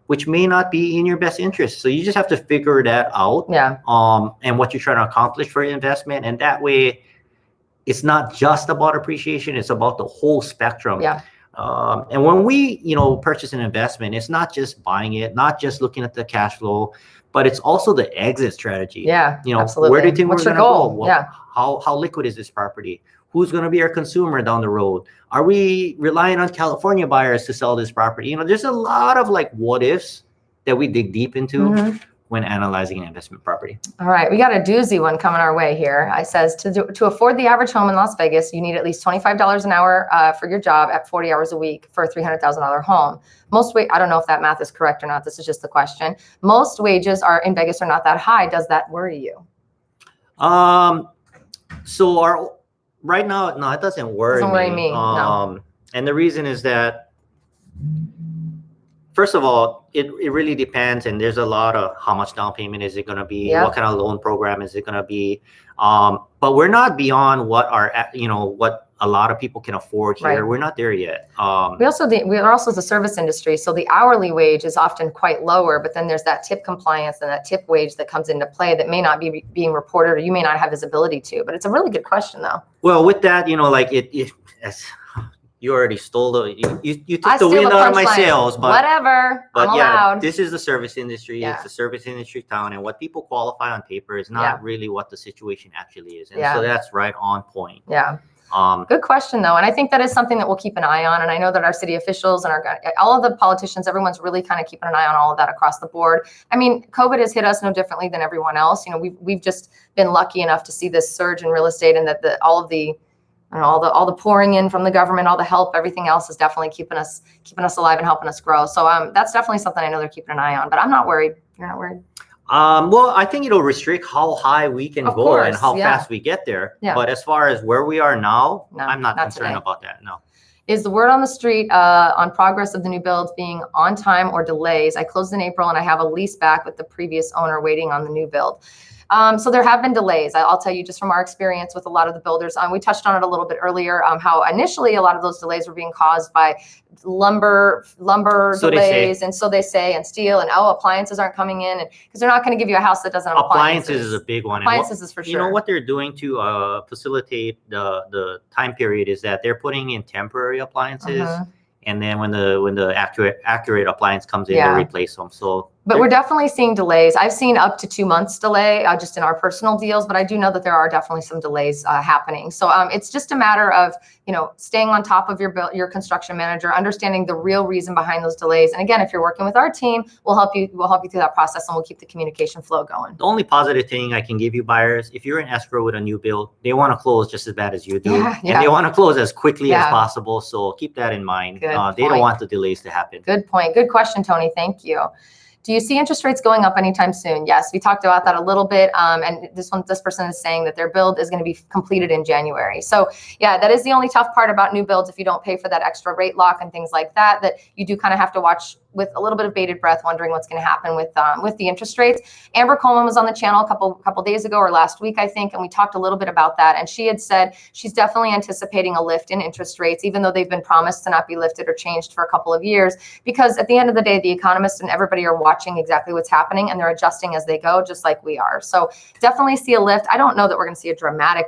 which may not be in your best interest. So you just have to figure that out. Yeah. And what you're trying to accomplish for your investment, and that way, it's not just about appreciation, it's about the whole spectrum. Yeah. And when we, purchase an investment, it's not just buying it, not just looking at the cash flow, but it's also the exit strategy. Yeah, absolutely. Where do you think we're going to go? Well, how liquid is this property? Who's going to be our consumer down the road? Are we relying on California buyers to sell this property? There's a lot of what ifs that we dig deep into when analyzing an investment property. All right, we got a doozy one coming our way here. It says to afford the average home in Las Vegas, you need at least $25 an hour for your job at 40 hours a week for a $300,000 home. I don't know if that math is correct or not. This is just the question. Most wages in Vegas are not that high. Does that worry you? So right now, no, it doesn't worry me. Doesn't worry me. No. And the reason is that, first of all, it really depends, and there's a lot of how much down payment is it going to be, what kind of loan program is it going to be, but we're not beyond what what a lot of people can afford here. Right. We're not there yet. We are also the service industry, so the hourly wage is often quite lower, but then there's that tip compliance and that tip wage that comes into play that may not be being reported or you may not have visibility to. But it's a really good question, though. Well, with that, you already stole you took the wind out of my sails, but whatever. But I'm allowed. This is the service industry. Yeah. It's a service industry town, and what people qualify on paper is not really what the situation actually is. And so that's right on point. Yeah. Good question, though. And I think that is something that we'll keep an eye on. And I know that our city officials and all of the politicians, everyone's really kind of keeping an eye on all of that across the board. I mean, COVID has hit us no differently than everyone else. You know, we've just been lucky enough to see this surge in real estate, and that all the pouring in from the government, all the help, everything else is definitely keeping us alive and helping us grow. So that's definitely something I know they're keeping an eye on. But I'm not worried. You're not worried? Well, I think it'll restrict how high we can go and how fast we get there. Yeah. But as far as where we are now, No, I'm not concerned today. about that. No. Is the word on the street on progress of the new builds being on time or delays? I closed in April and I have a lease back with the previous owner waiting on the new build. So there have been delays. I'll tell you just from our experience with a lot of the builders. We touched on it a little bit earlier, how initially a lot of those delays were being caused by lumber delays, and so they say, and steel, and appliances aren't coming in, and because they're not going to give you a house that doesn't have appliances. Appliances is a big one. Appliances is for sure. You know what they're doing to facilitate the time period is that they're putting in temporary appliances. And then when the accurate appliance comes in, they replace them. So, but we're definitely seeing delays. I've seen up to 2 months delay just in our personal deals, but I do know that there are definitely some delays happening. So it's just a matter of, you know, staying on top of your construction manager, understanding the real reason behind those delays. And again, if you're working with our team, we'll help you through that process, and we'll keep the communication flow going. The only positive thing I can give you buyers, if you're in escrow with a new build, they want to close just as bad as you do. And they want to close as quickly as possible. So keep that in mind. They don't want the delays to happen. Good point. Good question, Tony. Thank you. Do you see interest rates going up anytime soon? Yes, we talked about that a little bit. And this person is saying that their build is going to be completed in January. So yeah, that is the only tough part about new builds. If you don't pay for that extra rate lock and things like that, that you do kind of have to watch with a little bit of bated breath, wondering what's going to happen with the interest rates. Amber Coleman was on the channel a couple days ago, or last week, I think, and we talked a little bit about that. And she had said she's definitely anticipating a lift in interest rates, even though they've been promised to not be lifted or changed for a couple of years, because at the end of the day, the economists and everybody are watching exactly what's happening, and they're adjusting as they go, just like we are. So definitely see a lift. I don't know that we're going to see a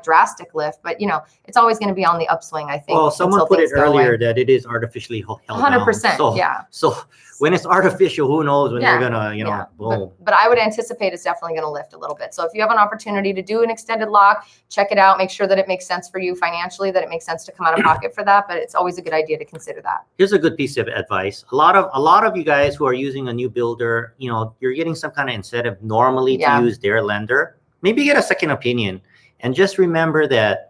drastic lift, but you know, it's always going to be on the upswing, I think. Well, someone put it earlier that it is artificially held 100%, down. So, yeah. So when it's artificial, who knows when they're gonna, boom. But I would anticipate it's definitely going to lift a little bit. So if you have an opportunity to do an extended lock, check it out. Make sure that it makes sense for you financially, that it makes sense to come out of pocket for that. But it's always a good idea to consider that. Here's a good piece of advice. A lot of you guys who are using a new builder, you know, you're getting some kind of incentive normally to use their lender. Maybe get a second opinion, and just remember that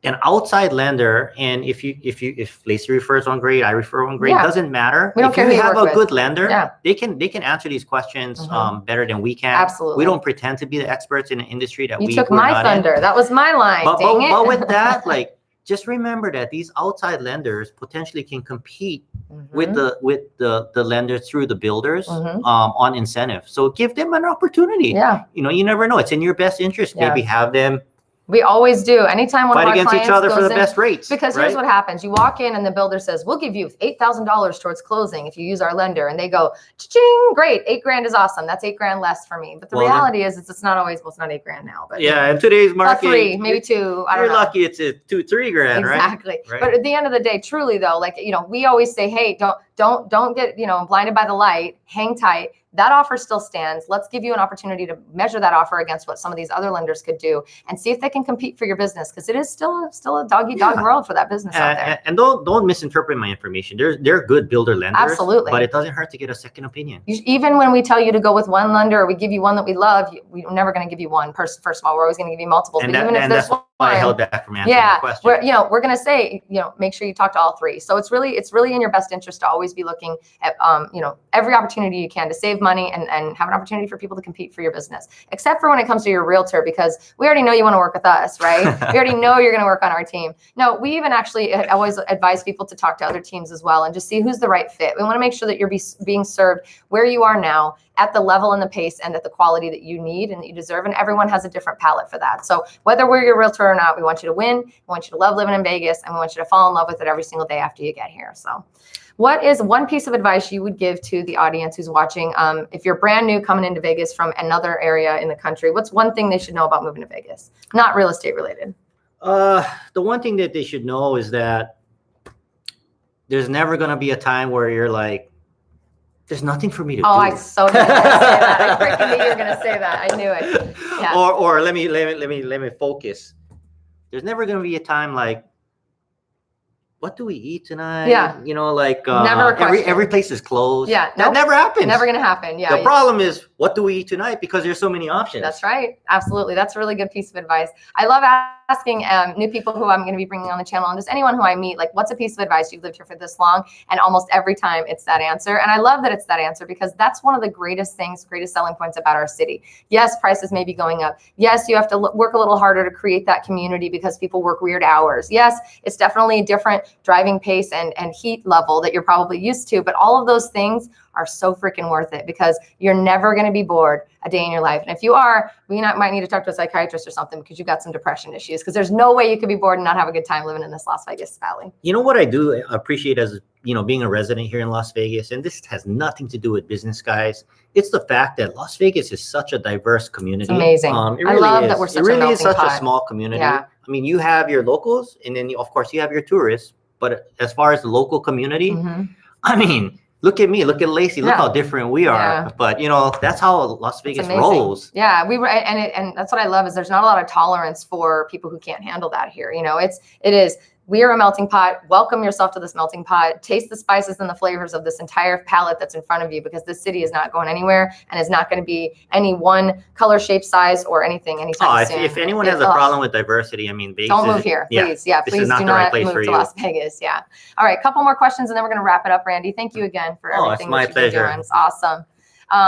an outside lender, and if Lacey refers one grade, I refer one grade, doesn't matter. We don't care who you have a work good with. lender, they can answer these questions better than we can. Absolutely. We don't pretend to be the experts in an industry that you took my thunder. That was my line. But with that, like, just remember that these outside lenders potentially can compete with the lenders through the builders on incentive. So give them an opportunity. Yeah. You know, you never know. It's in your best interest. Yeah. Maybe have them We always do. Anytime one of our fight clients against each other goes for the in, best rates. because here's what happens. You walk in and the builder says, we'll give you $8,000 towards closing if you use our lender. And they go, ching, great. $8,000 is awesome. That's $8,000 less for me. But the reality is it's not always, well, it's not $8,000 now. But yeah, in today's market, three, maybe two. I don't know. You're lucky it's $2, $3,000, right? Exactly. But at the end of the day, truly though, like, you know, we always say, hey, don't get, you know, blinded by the light, hang tight. That offer still stands. Let's give you an opportunity to measure that offer against what some of these other lenders could do and see if they can compete for your business, because it is still a dog-eat-dog world for that business out there. And don't misinterpret my information. They're good builder lenders. Absolutely. But it doesn't hurt to get a second opinion. Even when we tell you to go with one lender or we give you one that we love, we're never going to give you one. First of all, we're always going to give you multiples. And but even if that's why I held back from answering the question. We're going to say, make sure you talk to all three. So it's really in your best interest to always be looking at, every opportunity you can to save money and have an opportunity for people to compete for your business, except for when it comes to your realtor, because we already know you want to work with us, right? We already know you're going to work on our team. No, we even actually always advise people to talk to other teams as well and just see who's the right fit. We want to make sure that you're being served where you are now at the level and the pace and at the quality that you need and that you deserve. And everyone has a different palette for that. So whether we're your realtor or not, we want you to win. We want you to love living in Vegas, and we want you to fall in love with it every single day after you get here. So what is one piece of advice you would give to the audience who's watching? If you're brand new coming into Vegas from another area in the country, what's one thing they should know about moving to Vegas? Not real estate related. The one thing that they should know is that there's never going to be a time where you're like, there's nothing for me to do. I so knew you were going to say that. I freaking knew you were going to say that. I knew it. Yeah. Or let me focus. there's never going to be a time like, what do we eat tonight? Yeah. You know, like Never a question. every place is closed. Yeah. That never happens. Never going to happen. Yeah. The problem is, what do we eat tonight? Because there's so many options. That's right. Absolutely. That's a really good piece of advice. I love asking new people who I'm going to be bringing on the channel, and just anyone who I meet, like, what's a piece of advice? You've lived here for this long, and almost every time it's that answer. And I love that it's that answer, because that's one of the greatest things, greatest selling points about our city. Yes, prices may be going up. Yes, you have to work a little harder to create that community because people work weird hours. Yes, it's definitely a different driving pace and heat level that you're probably used to, but all of those things are so freaking worth it, because you're never going to be bored a day in your life. And if you are, might need to talk to a psychiatrist or something, because you've got some depression issues, because there's no way you could be bored and not have a good time living in this Las Vegas Valley. You know what I do appreciate as, being a resident here in Las Vegas, and this has nothing to do with business, guys. It's the fact that Las Vegas is such a diverse community. It's amazing. It really I love that is. we're such it really a melting is such pot. a small community. Yeah. I mean, you have your locals, and then of course you have your tourists. But as far as the local community, I mean, look at me, look at Lacey, look how different we are. Yeah. But that's how Las Vegas rolls. Yeah, and that's what I love, is there's not a lot of tolerance for people who can't handle that here. We are a melting pot. Welcome yourself to this melting pot. Taste the spices and the flavors of this entire palette that's in front of you, because this city is not going anywhere and is not going to be any one color, shape, size, or anything anytime soon. If anyone has a problem with diversity, I mean, Vegas don't move here, please. Yeah, please do not move to Las Vegas. Yeah. All right, couple more questions and then we're going to wrap it up, Randy. Thank you again for everything that you've been doing. It's awesome.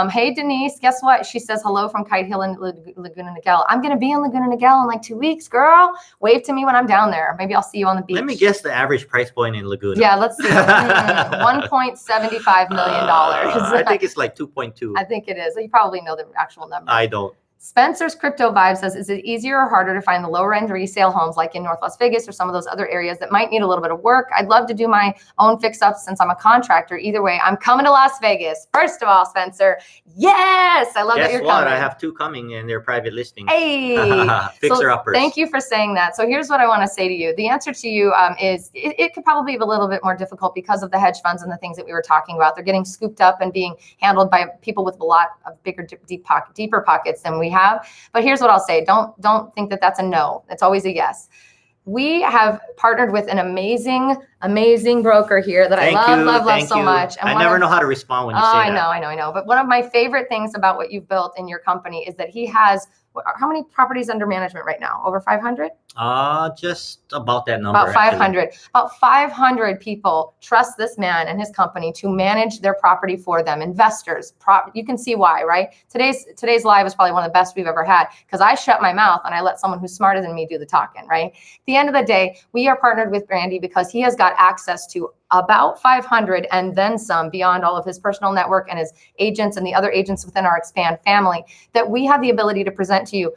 Hey, Denise, guess what? She says hello from Kite Hill and Laguna Niguel. I'm going to be in Laguna Niguel in like 2 weeks, girl. Wave to me when I'm down there. Maybe I'll see you on the beach. Let me guess the average price point in Laguna. Yeah, let's see. $1.75 million. I think it's like 2.2. I think it is. You probably know the actual number. I don't. Spencer's Crypto Vibe says, is it easier or harder to find the lower end resale homes like in North Las Vegas or some of those other areas that might need a little bit of work? I'd love to do my own fix-ups since I'm a contractor. Either way, I'm coming to Las Vegas. First of all, Spencer, yes, I love that you're coming. I have 2 coming and they're private listings. Hey, fixer-uppers. Thank you for saying that. So here's what I want to say to you. The answer to you is it could probably be a little bit more difficult because of the hedge funds and the things that we were talking about. They're getting scooped up and being handled by people with a lot of bigger, deeper pockets than we have. But here's what I'll say. Don't think that that's a no. It's always a yes. We have partnered with an amazing broker here that I love so much. And I never know how to respond when you say that. I know. But one of my favorite things about what you've built in your company is that he has, how many properties under management right now? Over 500? Just about that number. About 500. Actually. About 500 people trust this man and his company to manage their property for them. Investors, you can see why, right? Today's live is probably one of the best we've ever had, because I shut my mouth and I let someone who's smarter than me do the talking, right? At the end of the day, we are partnered with Randy because he has got access to about 500 and then some beyond all of his personal network and his agents and the other agents within our Xpand family, that we have the ability to present to you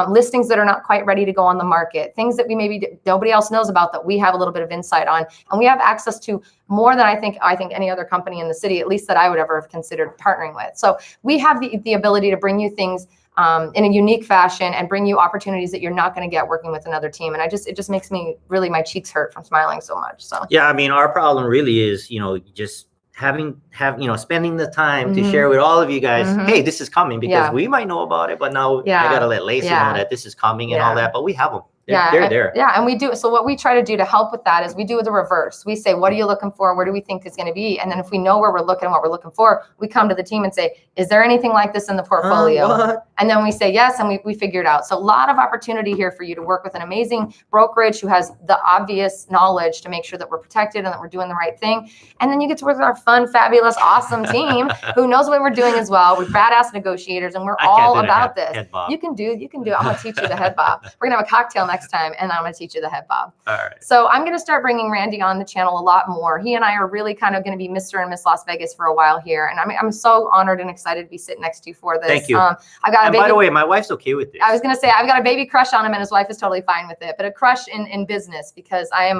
listings that are not quite ready to go on the market, things that we maybe nobody else knows about that we have a little bit of insight on. And we have access to more than I think any other company in the city, at least that I would ever have considered partnering with. So we have the ability to bring you things in a unique fashion and bring you opportunities that you're not going to get working with another team. And it just makes me really, my cheeks hurt from smiling so much. So yeah, I mean, our problem really is, just spending the time to share with all of you guys, hey, this is coming, because we might know about it, but now I got to let Lacey know that this is coming and all that, but we have them. They're there. Yeah, and we do. So what we try to do to help with that is we do the reverse. We say, what are you looking for? Where do we think is going to be? And then if we know where we're looking and what we're looking for, we come to the team and say, is there anything like this in the portfolio? And then we say yes, and we figure it out. So a lot of opportunity here for you to work with an amazing brokerage who has the obvious knowledge to make sure that we're protected and that we're doing the right thing. And then you get to work with our fun, fabulous, awesome team who knows what we're doing as well. We're badass negotiators, and we're all about this. You can do. I'm going to teach you the head bob. We're going to have a cocktail next time, and I'm going to teach you the head bob. All right. So I'm going to start bringing Randy on the channel a lot more. He and I are really kind of going to be Mr. and Miss Las Vegas for a while here, and I'm so honored and excited to be sitting next to you for this. Thank you. By the way, my wife's okay with this. I was going to say I've got a baby crush on him, and his wife is totally fine with it. But a crush in business, because I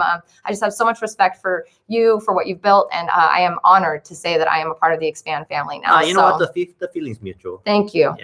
just have so much respect for you, for what you've built, and I am honored to say that I am a part of the Xpand family now. You know what? The feeling's mutual. Thank you.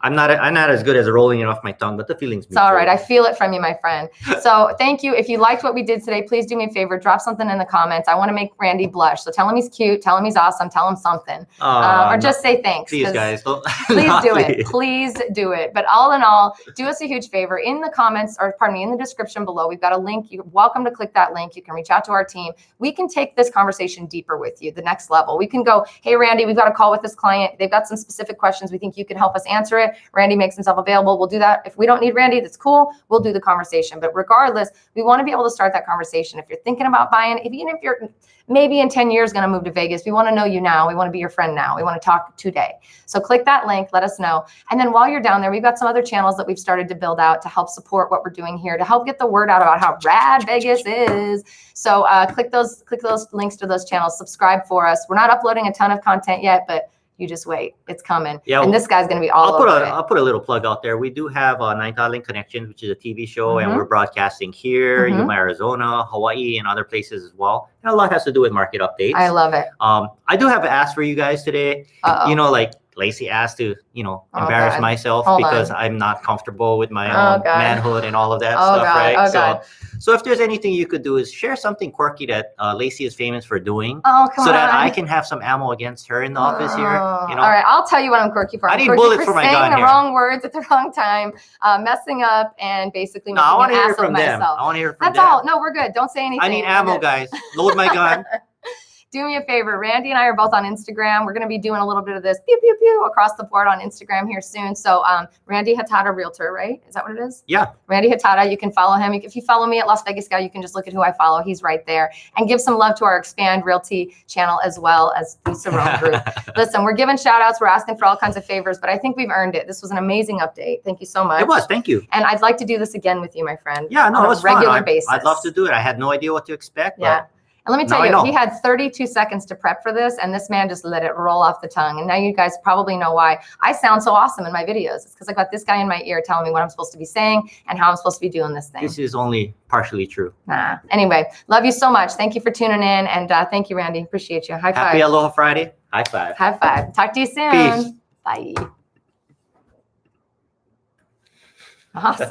I'm not as good as rolling it off my tongue, but the feeling's mutual. It's all right. I feel it from you, my friend. So thank you. If you liked what we did today, please do me a favor. Drop something in the comments. I want to make Randy blush. So tell him he's cute. Tell him he's awesome. Tell him something. Or just say thanks. Please, guys. Please do it. Please do it. But all in all, do us a huge favor. In the comments, or pardon me, in the description below, we've got a link. You're welcome to click that link. You can reach out to our team. We can take this conversation deeper with you, the next level. We can go, hey, Randy, we've got a call with this client. They've got some specific questions. We think you can help us answer it. Randy makes himself available. We'll do that. If we don't need Randy, that's cool. We'll do the conversation. But regardless, we want to be able to start that conversation. If you're thinking about buying, even if you're maybe in 10 years going to move to Vegas, we want to know you now. We want to be your friend now. We want to talk today. So click that link. Let us know. And then while you're down there, we've got some other channels that we've started to build out to help support what we're doing here, to help get the word out about how rad Vegas is. So click those links to those channels. Subscribe for us. We're not uploading a ton of content yet, but you just wait. It's coming. Yeah, and this guy's going to be all over it. I'll put a little plug out there. We do have 9,000 Connections, which is a TV show, and we're broadcasting here, Yuma, Arizona, Hawaii, and other places as well. And a lot has to do with market updates. I love it. I do have an ask for you guys today. You know, like Lacey asked to, embarrass myself because I'm not comfortable with my own manhood and all of that stuff, right? So if there's anything you could do is share something quirky that Lacey is famous for doing so that I can have some ammo against her in the office here. All right, I'll tell you what I'm quirky for. I need bullets for my gun saying the wrong words at the wrong time, messing up, and basically making an ass of myself. I want to hear from them. That's all. No, we're good. Don't say anything. I need ammo, guys. Load my gun. Do me a favor. Randy and I are both on Instagram. We're going to be doing a little bit of this pew, pew, pew across the board on Instagram here soon. So Randy Hatata Realtor, right? Is that what it is? Yeah. Randy Hatata. You can follow him. If you follow me at Las Vegas Guy, you can just look at who I follow. He's right there. And give some love to our Xpand Realty channel as well as the Cerrone Group. Listen, we're giving shout outs. We're asking for all kinds of favors, but I think we've earned it. This was an amazing update. Thank you so much. It was. Thank you. And I'd like to do this again with you, my friend. Yeah, no, it was on a regular fun. basis. I'd love to do it. I had no idea what to expect. Yeah. And let me tell you, he had 32 seconds to prep for this, and this man just let it roll off the tongue. And now you guys probably know why I sound so awesome in my videos. It's because I got this guy in my ear telling me what I'm supposed to be saying and how I'm supposed to be doing this thing. This is only partially true. Anyway, love you so much. Thank you for tuning in, and thank you, Randy. Appreciate you. High five. Happy Aloha Friday. High five. High five. Talk to you soon. Peace. Bye. Awesome.